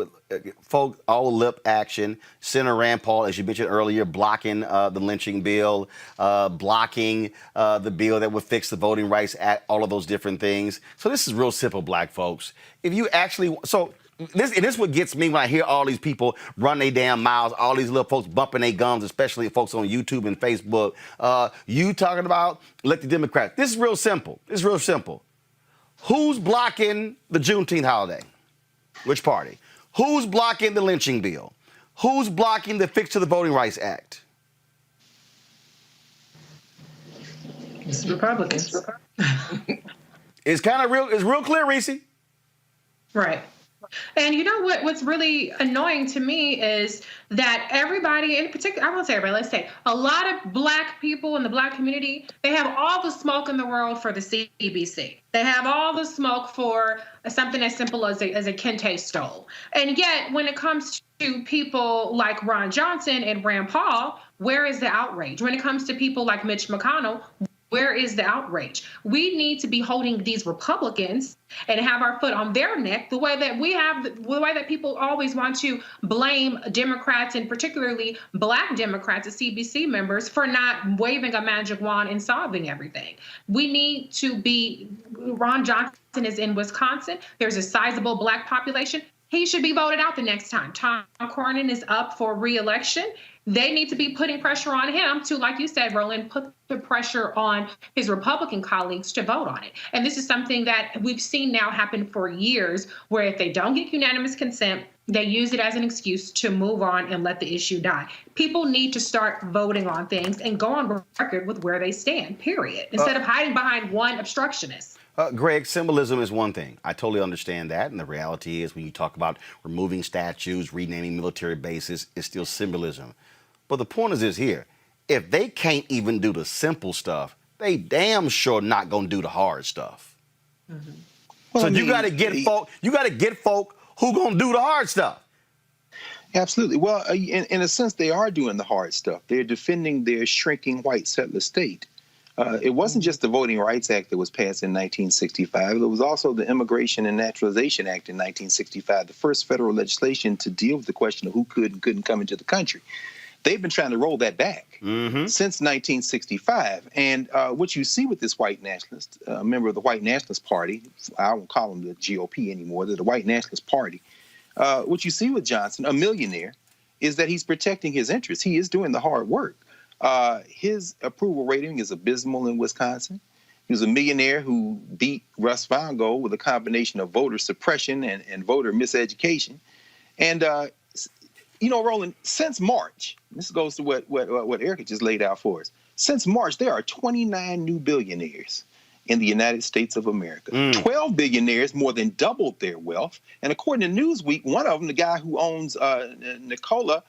folks, all lip action. Senator Rand Paul, as you mentioned earlier, blocking the lynching bill, blocking the bill that would fix the Voting Rights Act, all of those different things. So this is real simple, black folks. If you actually, this is what gets me when I hear all these people run their damn mouths, all these little folks bumping their gums, especially folks on YouTube and Facebook. You talking about let the Democrats. This is real simple. This is real simple. Who's blocking the Juneteenth holiday? Which party? Who's blocking the lynching bill? Who's blocking the fix to the Voting Rights Act? It's Republicans. It's kind of real. It's real clear, Reese. Right. And you know what's really annoying to me is that everybody, in particular, I won't say everybody, let's say a lot of black people in the black community, they have all the smoke in the world for the CBC. They have all the smoke for something as simple as a Kente stole. And yet, when it comes to people like Ron Johnson and Rand Paul, where is the outrage? When it comes to people like Mitch McConnell, where is the outrage? We need to be holding these Republicans and have our foot on their neck the way that we have, the way that people always want to blame Democrats, and particularly black Democrats as CBC members, for not waving a magic wand and solving everything. We need to be, Ron Johnson is in Wisconsin. There's a sizable black population. He should be voted out the next time. Tom Cornyn is up for re-election. They need to be putting pressure on him to, like you said, Roland, put the pressure on his Republican colleagues to vote on it. And this is something that we've seen now happen for years, where if they don't get unanimous consent, They use it as an excuse to move on and let the issue die. People need to start voting on things and go on record with where they stand, period, instead of hiding behind one obstructionist. Greg, symbolism is one thing. I totally understand that. And the reality is when you talk about removing statues, renaming military bases, it's still symbolism. But the point is this here. If they can't even do the simple stuff, they damn sure not going to do the hard stuff. Mm-hmm. Well, so you got to get folk who going to do the hard stuff. Absolutely. Well, in a sense, they are doing the hard stuff. They're defending their shrinking white settler state. It wasn't just the Voting Rights Act that was passed in 1965. It was also the Immigration and Naturalization Act in 1965, the first federal legislation to deal with the question of who could and couldn't come into the country. They've been trying to roll that back since 1965. And what you see with this white nationalist, a member of the White Nationalist Party, I won't call them the GOP anymore, they're the White Nationalist Party. What you see with Johnson, a millionaire, is that he's protecting his interests. He is doing the hard work. His approval rating is abysmal in Wisconsin. He was a millionaire who beat Russ Feingold with a combination of voter suppression and voter miseducation. And Roland, since March, this goes to what Erica just laid out for us. Since March, there are 29 new billionaires in the United States of America. 12 billionaires more than doubled their wealth. And according to Newsweek, one of them, the guy who owns Nikola,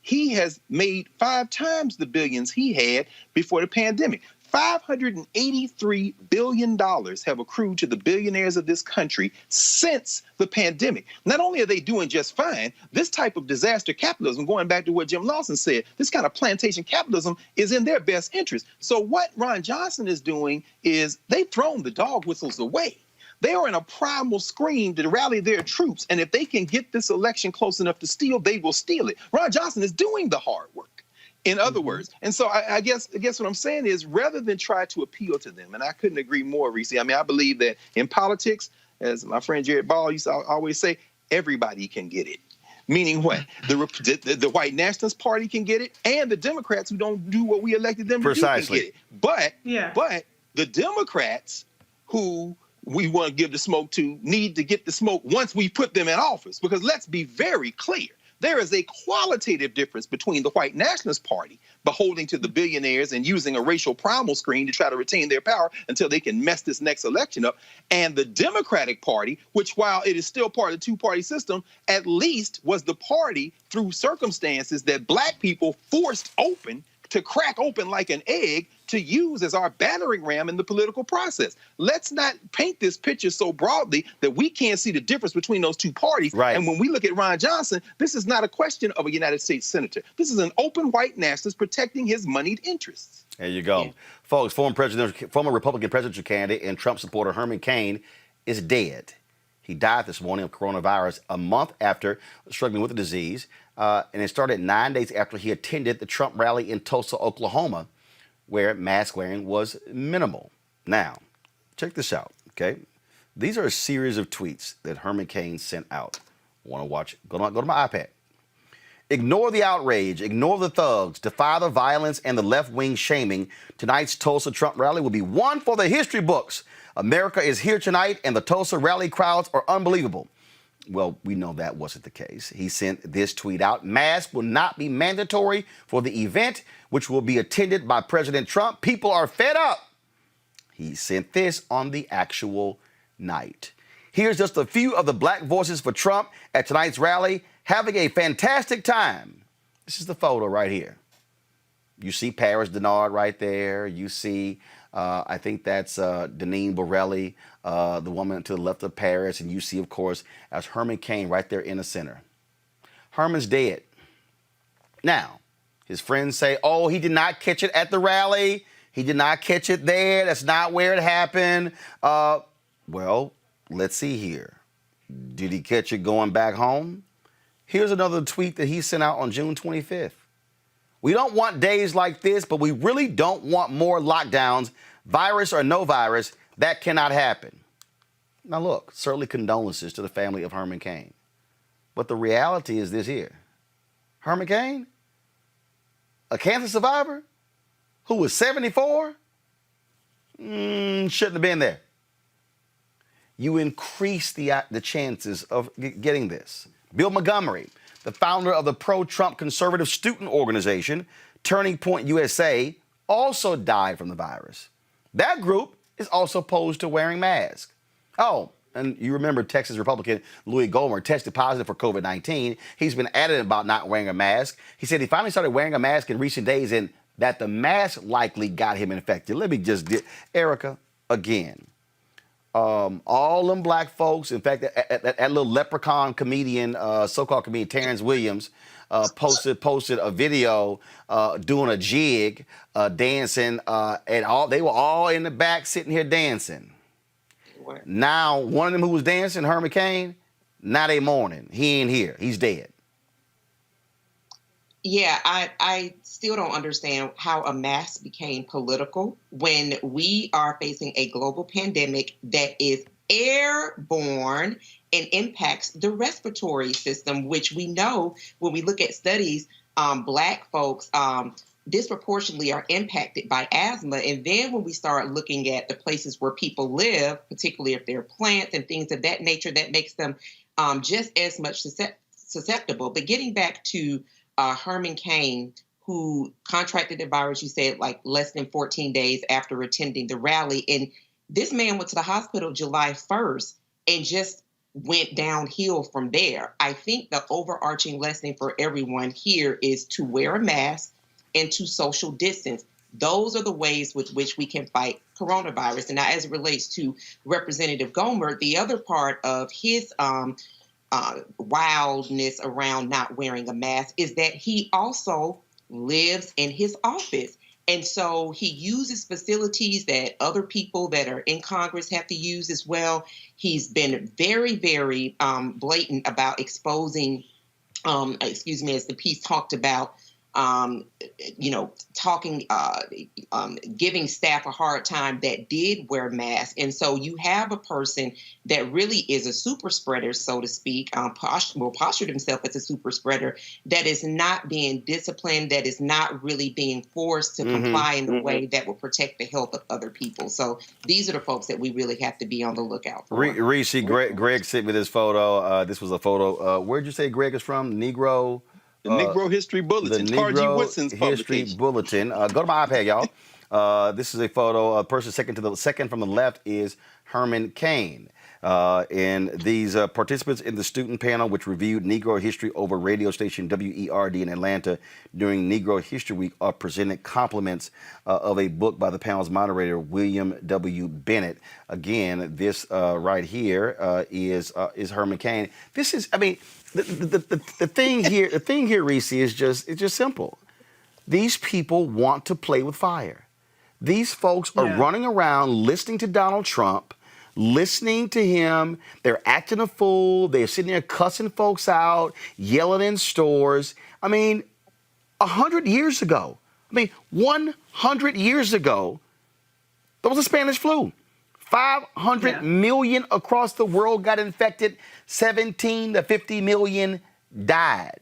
he has made 5 times the billions he had before the pandemic. $583 billion have accrued to the billionaires of this country since the pandemic. Not only are they doing just fine, this type of disaster capitalism, going back to what Jim Lawson said, this kind of plantation capitalism is in their best interest. So what Ron Johnson is doing is they've thrown the dog whistles away. They are in a primal scream to rally their troops, and if they can get this election close enough to steal, they will steal it. Ron Johnson is doing the hard work, in other words. And so I guess what I'm saying is, rather than try to appeal to them, and I couldn't agree more, Reese. I mean, I believe that in politics, as my friend Jared Ball used to always say, everybody can get it. Meaning what? The White Nationalist Party can get it, and the Democrats who don't do what we elected them to do can get it. But the Democrats who we want to give the smoke to need to get the smoke once we put them in office. Because let's be very clear. There is a qualitative difference between the White Nationalist Party beholding to the billionaires and using a racial primal screen to try to retain their power until they can mess this next election up, and the Democratic Party, which, while it is still part of the two-party system, at least was the party through circumstances that black people forced open to crack open like an egg to use as our battering ram in the political process. Let's not paint this picture so broadly that we can't see the difference between those two parties. Right. And when we look at Ron Johnson, this is not a question of a United States senator. This is an open white nationalist protecting his moneyed interests. There you go. Yeah. Folks, former Republican presidential candidate and Trump supporter Herman Cain is dead. He died this morning of coronavirus a month after struggling with the disease. And it started 9 days after he attended the Trump rally in Tulsa, Oklahoma, where mask wearing was minimal. Now, check this out, okay? These are a series of tweets that Herman Cain sent out. Want to watch? Go to my iPad. Ignore the outrage, ignore the thugs, defy the violence and the left-wing shaming. Tonight's Tulsa Trump rally will be one for the history books. America is here tonight, and the Tulsa rally crowds are unbelievable. Well, we know that wasn't the case. He sent this tweet out. Masks will not be mandatory for the event, which will be attended by President Trump. People are fed up. He sent this on the actual night. Here's just a few of the black voices for Trump at tonight's rally, having a fantastic time. This is the photo right here. You see Paris Denard right there. You see, I think that's Deneen Borelli, the woman to the left of Paris. And you see, of course, as Herman Cain right there in the center. Herman's dead. Now, his friends say, oh, he did not catch it at the rally. He did not catch it there. That's not where it happened. Well, let's see here. Did he catch it going back home? Here's another tweet that he sent out on June 25th. We don't want days like this, but we really don't want more lockdowns, virus or no virus. That cannot happen. Now, look, certainly condolences to the family of Herman Cain. But the reality is this here. Herman Cain, a cancer survivor who was 74, shouldn't have been there. You increase the chances of getting this Bill Montgomery, the founder of the pro-Trump conservative student organization, Turning Point USA, also died from the virus. That group is also opposed to wearing masks. Oh, and you remember Texas Republican Louis Gohmert tested positive for COVID-19. He's been adamant about not wearing a mask. He said he finally started wearing a mask in recent days and that the mask likely got him infected. Let me just get, Erica, again. All them black folks, in fact, that little leprechaun comedian, so-called comedian Terrence Williams, posted a video doing a jig, dancing, and they were all in the back sitting here dancing. Now, one of them who was dancing, Herman Cain, now they mourning. He ain't here. He's dead. Yeah, I still don't understand how a mask became political when we are facing a global pandemic that is airborne and impacts the respiratory system, which we know when we look at studies, Black folks disproportionately are impacted by asthma. And then when we start looking at the places where people live, particularly if they're plants and things of that nature, that makes them just as much susceptible. But getting back to Herman Cain, who contracted the virus, you said, like less than 14 days after attending the rally. And this man went to the hospital July 1st and just went downhill from there. I think the overarching lesson for everyone here is to wear a mask and to social distance. Those are the ways with which we can fight coronavirus. And now, as it relates to Representative Gohmert, the other part of his wildness around not wearing a mask is that he also lives in his office. And so he uses facilities that other people that are in Congress have to use as well. He's been very, very blatant about exposing, as the piece talked about, giving staff a hard time that did wear masks. And so you have a person that really is a super spreader, so to speak, postured himself as a super spreader, that is not being disciplined, that is not really being forced to comply in the way that will protect the health of other people. So these are the folks that we really have to be on the lookout for. Reese, Greg sent me this photo. This was a photo. Where'd you say Greg is from? Negro? The Negro History Bulletin, the R.G. Negro Woodson's History publication. Bulletin. Go to my iPad, y'all. This is a photo. A person second from the left is Herman Cain. And these participants in the student panel, which reviewed Negro history over radio station WERD in Atlanta during Negro History Week, are presented compliments of a book by the panel's moderator, William W. Bennett. Again, this right here is Herman Cain. This is, I mean, the thing here, Reese, is just simple. These people want to play with fire. These folks are running around listening to Donald Trump, listening to him. They're acting a fool. They're sitting there cussing folks out, yelling in stores. I mean, 100 years ago, 100 years ago, there was a Spanish flu. 500 million across the world got infected. 17 to 50 million died.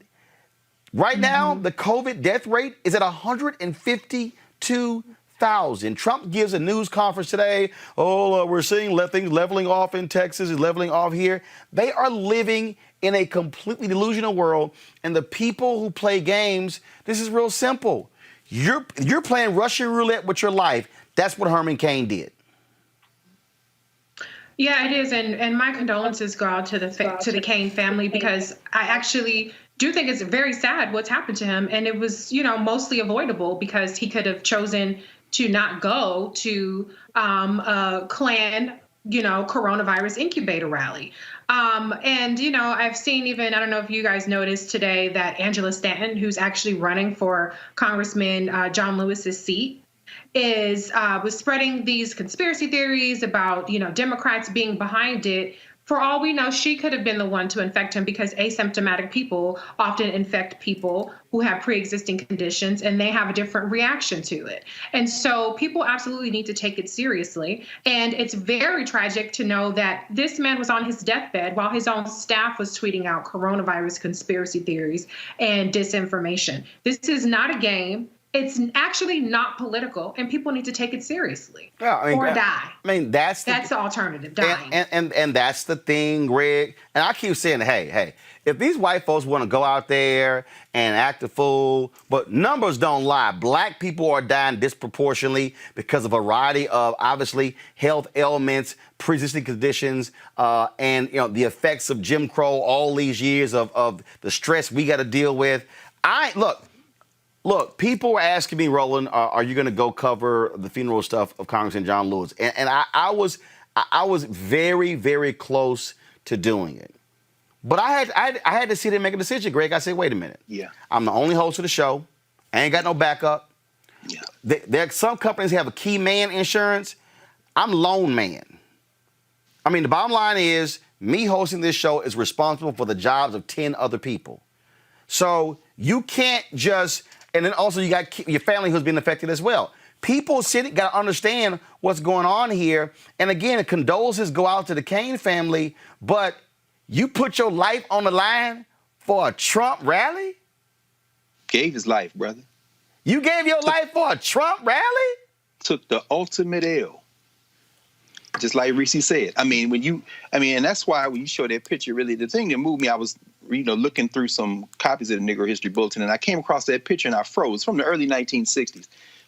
Right now, the COVID death rate is at 152,000. Trump gives a news conference today. We're seeing things leveling off in Texas, is leveling off here. They are living in a completely delusional world. And the people who play games, this is real simple. You're playing Russian roulette with your life. That's what Herman Cain did. Yeah, it is, and my condolences go out to the Cain family, because I actually do think it's very sad what's happened to him, and it was, mostly avoidable because he could have chosen to not go to a Klan, coronavirus incubator rally. And, I've seen even, I don't know if you guys noticed today that Angela Stanton, who's actually running for Congressman John Lewis's seat, was spreading these conspiracy theories about, Democrats being behind it. For all we know, she could have been the one to infect him, because asymptomatic people often infect people who have pre-existing conditions, and they have a different reaction to it. And so people absolutely need to take it seriously. And it's very tragic to know that this man was on his deathbed while his own staff was tweeting out coronavirus conspiracy theories and disinformation. This is not a game. It's actually not political, and people need to take it seriously Yeah, or die. I mean, that's the alternative, dying. And that's the thing, Greg. And I keep saying, hey, if these white folks want to go out there and act a fool, but numbers don't lie. Black people are dying disproportionately because of a variety of, obviously, health ailments, pre-existing conditions, and the effects of Jim Crow, all these years of the stress we got to deal with. Look, people were asking me, Roland, are you going to go cover the funeral stuff of Congressman John Lewis? And I was very, very close to doing it. But I had to sit there and make a decision, Greg. I said, wait a minute. Yeah. I'm the only host of the show. I ain't got no backup. Yeah. There some companies have a key man insurance. I'm lone man. I mean, the bottom line is me hosting this show is responsible for the jobs of 10 other people. So you can't just... And then also you got your family who's been affected as well. People got to understand what's going on here. And again, condolences go out to the Cain family, but you put your life on the line for a Trump rally? Gave his life, brother. You gave your life for a Trump rally? Took the ultimate L. Just like Reese said. And that's why when you show that picture, really, the thing that moved me, I was looking through some copies of the Negro History Bulletin, and I came across that picture and I froze from the early 1960s.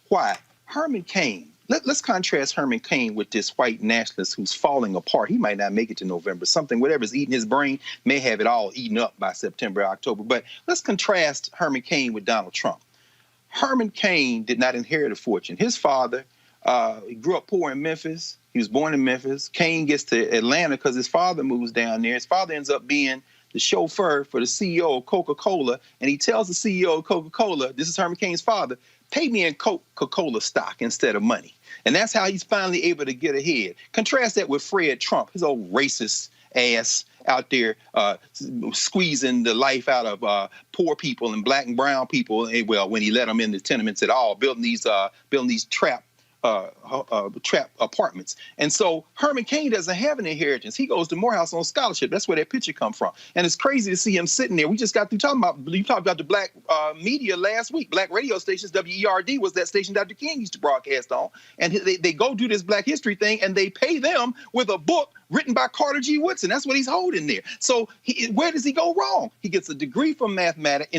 Why? Herman Cain. Let's contrast Herman Cain with this white nationalist who's falling apart. He might not make it to November. Whatever's eating his brain may have it all eaten up by September, October. But let's contrast Herman Cain with Donald Trump. Herman Cain did not inherit a fortune. His father, he grew up poor in Memphis. He was born in Memphis. Cain gets to Atlanta because his father moves down there. His father ends up being the chauffeur for the CEO of Coca-Cola, and he tells the CEO of Coca-Cola, this is Herman Cain's father, pay me in Coca-Cola stock instead of money. And that's how he's finally able to get ahead. Contrast that with Fred Trump, his old racist ass out there squeezing the life out of poor people and black and brown people, well, when he let them in the tenements at all, building these trap apartments. And so Herman Cain doesn't have an inheritance. He goes to Morehouse on scholarship. That's where that picture come from. And it's crazy to see him sitting there. We just got through you talked about the black media last week, black radio stations. WERD was that station Dr. King used to broadcast on. And they go do this Black History thing, and they pay them with a book written by Carter G. Woodson. That's what he's holding there. So where does he go wrong? He gets a degree in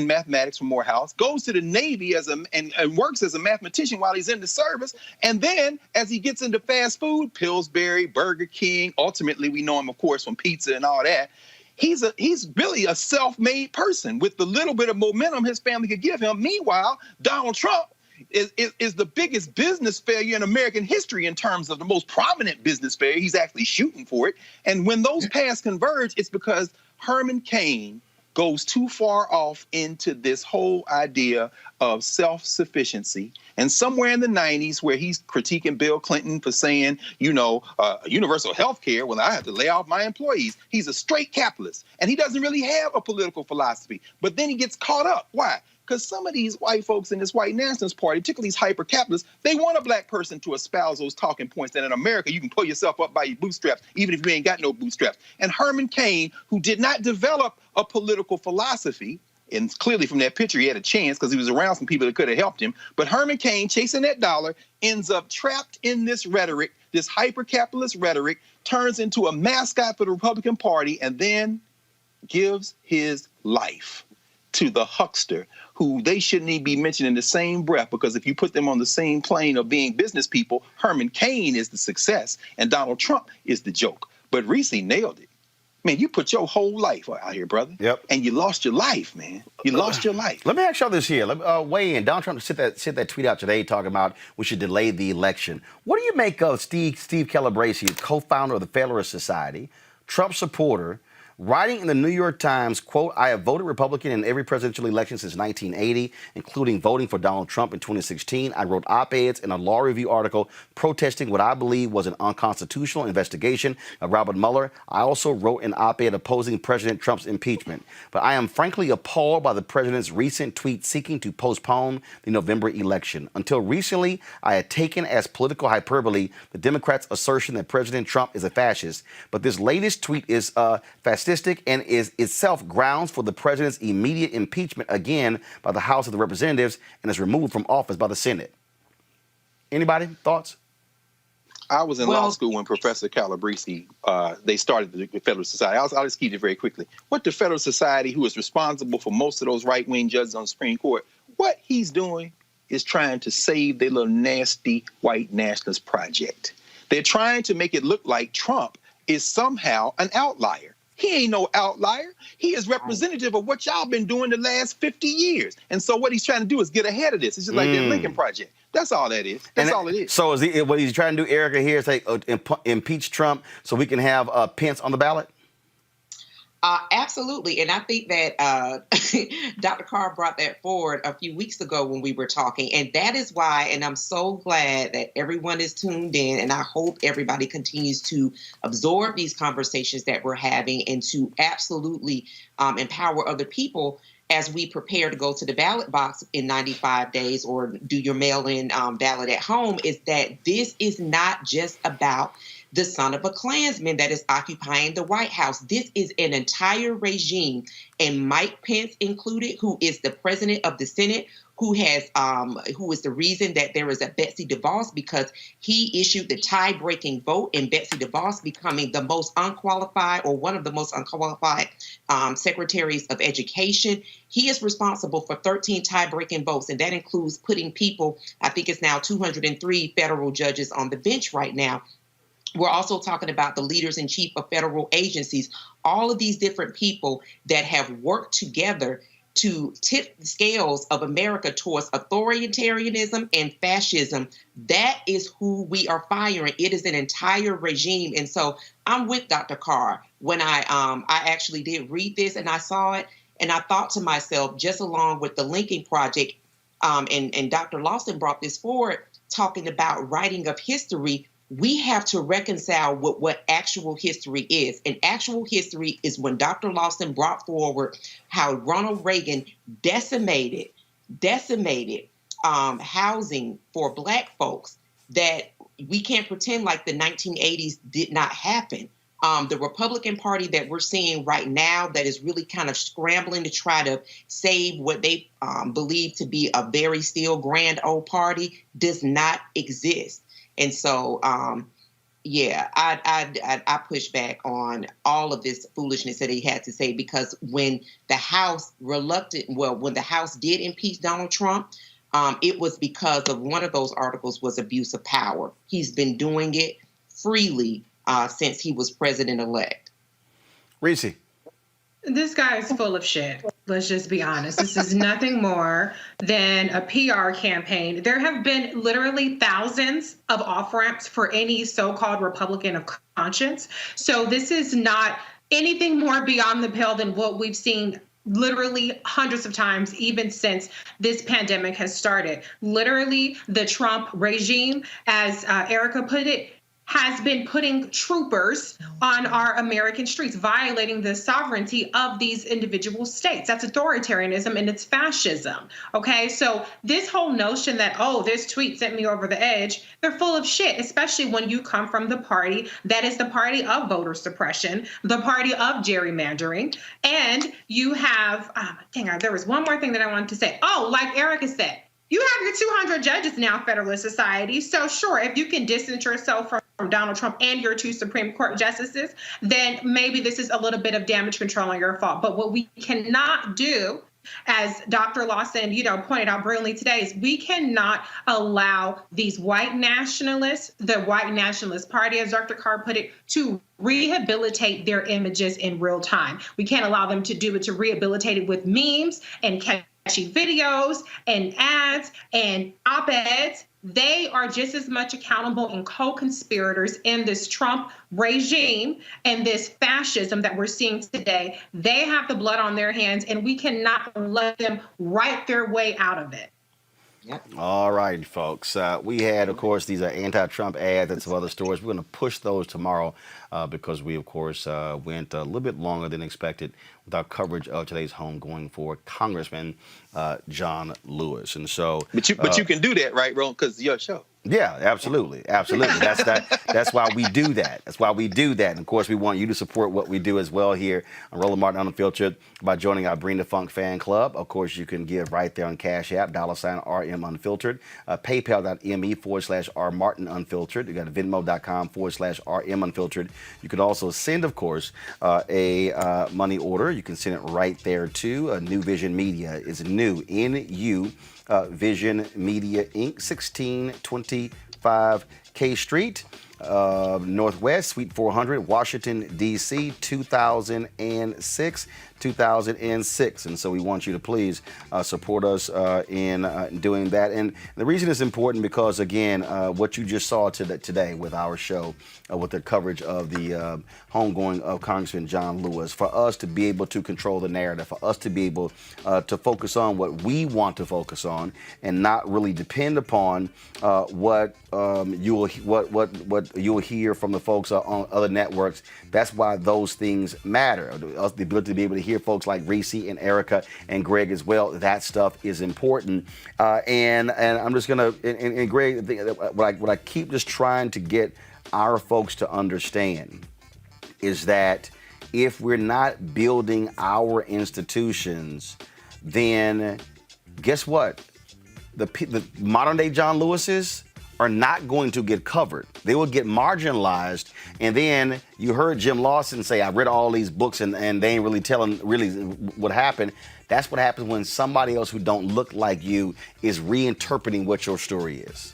mathematics from Morehouse, goes to the Navy and works as a mathematician while he's in the service. And then as he gets into fast food, Pillsbury, Burger King, ultimately we know him, of course, from pizza and all that. He's really a self-made person with the little bit of momentum his family could give him. Meanwhile, Donald Trump is the biggest business failure in American history in terms of the most prominent business failure. He's actually shooting for it. And when those paths converge, it's because Herman Cain goes too far off into this whole idea of self-sufficiency. And somewhere in the 90s where he's critiquing Bill Clinton for saying, universal health care, well, I have to lay off my employees. He's a straight capitalist, and he doesn't really have a political philosophy. But then he gets caught up. Why? Because some of these white folks in this white nationalist party, particularly these hyper-capitalists, they want a black person to espouse those talking points that in America you can pull yourself up by your bootstraps, even if you ain't got no bootstraps. And Herman Cain, who did not develop a political philosophy, and clearly from that picture he had a chance because he was around some people that could have helped him, but Herman Cain, chasing that dollar, ends up trapped in this rhetoric, this hyper-capitalist rhetoric, turns into a mascot for the Republican Party, and then gives his life to the huckster who they shouldn't even be mentioned in the same breath, because if you put them on the same plane of being business people, Herman Cain is the success and Donald Trump is the joke. But Reese nailed it. Man, you put your whole life out here, brother. Yep. And you lost your life, man. You lost your life. Let me ask y'all this here. Weigh in. Donald Trump sent that tweet out today talking about we should delay the election. What do you make of Steve Calabresi, co-founder of the Federalist Society, Trump supporter, writing in the New York Times, quote, I have voted Republican in every presidential election since 1980, including voting for Donald Trump in 2016. I wrote op-eds in a law review article protesting what I believe was an unconstitutional investigation of Robert Mueller. I also wrote an op-ed opposing President Trump's impeachment. But I am frankly appalled by the president's recent tweet seeking to postpone the November election. Until recently, I had taken as political hyperbole the Democrats' assertion that President Trump is a fascist. But this latest tweet is fastidious narcissistic and is itself grounds for the president's immediate impeachment again by the House of the Representatives and is removed from office by the Senate. Anybody? Thoughts? I was in law school when Professor Calabrese, they started the Federalist Society. I'll just keep it very quickly. What the Federalist Society, who is responsible for most of those right-wing judges on the Supreme Court, what he's doing is trying to save their little nasty white nationalist project. They're trying to make it look like Trump is somehow an outlier. He ain't no outlier. He is representative of what y'all been doing the last 50 years. And so what he's trying to do is get ahead of this. It's just like the Lincoln Project. That's all that is. That's all it is. So is what he's trying to do, Erica, here is say impeach Trump so we can have Pence on the ballot? Absolutely. And I think that Dr. Carr brought that forward a few weeks ago when we were talking. And that is why, and I'm so glad that everyone is tuned in, and I hope everybody continues to absorb these conversations that we're having and to absolutely empower other people as we prepare to go to the ballot box in 95 days or do your mail-in ballot at home, is that this is not just about the son of a Klansman that is occupying the White House. This is an entire regime, and Mike Pence included, who is the president of the Senate, who is the reason that there is a Betsy DeVos, because he issued the tie-breaking vote, and Betsy DeVos becoming the most unqualified, or one of the most unqualified secretaries of education. He is responsible for 13 tie-breaking votes, and that includes putting people, I think it's now 203 federal judges on the bench right now. We're also talking about the leaders in chief of federal agencies, all of these different people that have worked together to tip the scales of America towards authoritarianism and fascism. That is who we are firing. It is an entire regime. And so I'm with Dr. Carr. When I actually did read this and I saw it, and I thought to myself, just along with the Lincoln Project, and Dr. Lawson brought this forward, talking about writing of history, we have to reconcile with what actual history is. And actual history is when Dr. Lawson brought forward how Ronald Reagan decimated housing for Black folks, that we can't pretend like the 1980s did not happen. The Republican Party that we're seeing right now that is really kind of scrambling to try to save what they believe to be a very still grand old party does not exist. And so, I push back on all of this foolishness that he had to say, because when the House when the House did impeach Donald Trump, it was because of one of those articles was abuse of power. He's been doing it freely since he was president-elect. Reese. This guy is full of shit. Let's just be honest. This is nothing more than a PR campaign. There have been literally thousands of off-ramps for any so-called Republican of conscience. So this is not anything more beyond the pale than what we've seen literally hundreds of times, even since this pandemic has started. Literally, the Trump regime, as Erica put it, has been putting troopers on our American streets, violating the sovereignty of these individual states. That's authoritarianism and it's fascism. Okay, so this whole notion that, oh, this tweet sent me over the edge, they're full of shit, especially when you come from the party that is the party of voter suppression, the party of gerrymandering. And you have, there was one more thing that I wanted to say. Oh, like Erica said, you have your 200 judges now, Federalist Society. So sure, if you can distance yourself from Donald Trump and your 2 Supreme Court justices, then maybe this is a little bit of damage control on your fault. But what we cannot do, as Dr. Lawson, pointed out brilliantly today, is we cannot allow these white nationalists, the white nationalist party, as Dr. Carr put it, to rehabilitate their images in real time. We can't allow them to do it, to rehabilitate it with memes and catchy videos and ads and op-eds. They are just as much accountable and co-conspirators in this Trump regime and this fascism that we're seeing today. They have the blood on their hands, and we cannot let them write their way out of it. Yep. All right, folks. We had, of course, these anti-Trump ads and some other stories. We're going to push those tomorrow because we, of course, went a little bit longer than expected with our coverage of today's homegoing for Congressman John Lewis. And so, but you can do that, right, Roland? Because it's your show. Yeah, absolutely. That's why we do that. That's why we do that. And of course, we want you to support what we do as well here on Roland Martin Unfiltered by joining our Bring the Funk fan club. Of course, you can give right there on Cash App, $RM Unfiltered, PayPal.me/R Martin Unfiltered. You got Venmo.com/RM Unfiltered. You can also send, of course, a money order. You can send it right there to New Vision Media. It's new, NU. Vision Media Inc., 1625 K Street, Northwest, Suite 400, Washington, D.C., 2006. And so we want you to please support us in doing that. And the reason it's important because, again, what you just saw today with our show, with the coverage of the homegoing of Congressman John Lewis, for us to be able to control the narrative, for us to be able to focus on what we want to focus on and not really depend upon what you'll hear from the folks on other networks. That's why those things matter. The ability to be able to hear folks like Reese and Erica and Greg as well. That stuff is important. And I'm just gonna and Greg, what I keep just trying to get our folks to understand is that if we're not building our institutions, then guess what? The modern day John Lewises are not going to get covered. They will get marginalized. And then you heard Jim Lawson say, I read all these books and they ain't really telling really what happened. That's what happens when somebody else who don't look like you is reinterpreting what your story is.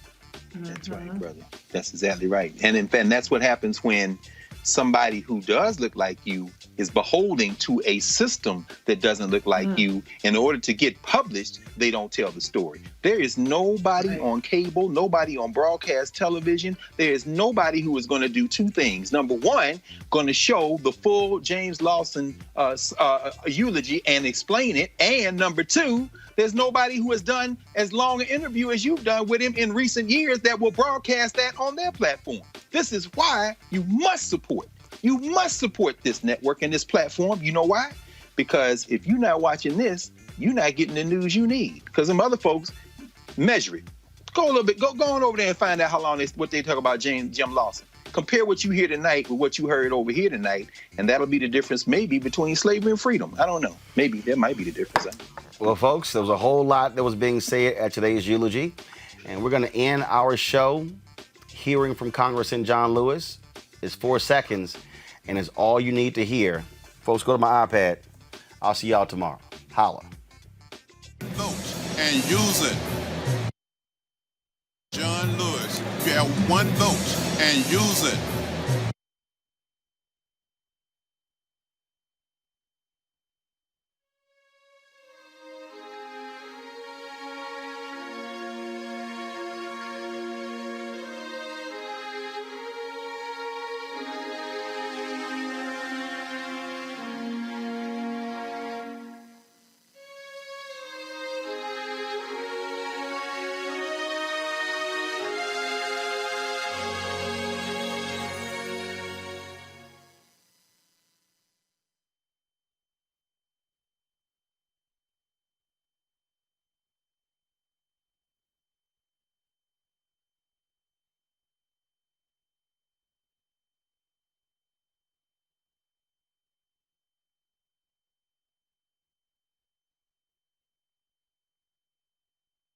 That's right, brother. That's exactly right. And in fact, that's what happens when somebody who does look like you is beholden to a system that doesn't look like you. In order to get published, they don't tell the story. There is nobody on cable, nobody on broadcast television. There is nobody who is going to do two things. Number one, going to show the full James Lawson eulogy and explain it. And number two, there's nobody who has done as long an interview as you've done with him in recent years that will broadcast that on their platform. This is why you must support. You must support this network and this platform. You know why? Because if you're not watching this, you're not getting the news you need. Because them other folks measure it. Go a little bit. Go on over there and find out how long what they talk about Jim Lawson. Compare what you hear tonight with what you heard over here tonight, and that'll be the difference maybe between slavery and freedom. I don't know. Maybe that might be the difference. Well, folks, there was a whole lot that was being said at today's eulogy, and we're going to end our show hearing from Congressman John Lewis. It's 4 seconds, and it's all you need to hear. Folks, go to my iPad. I'll see y'all tomorrow. Holla. Vote and use it. John Lewis, you have one vote and use it.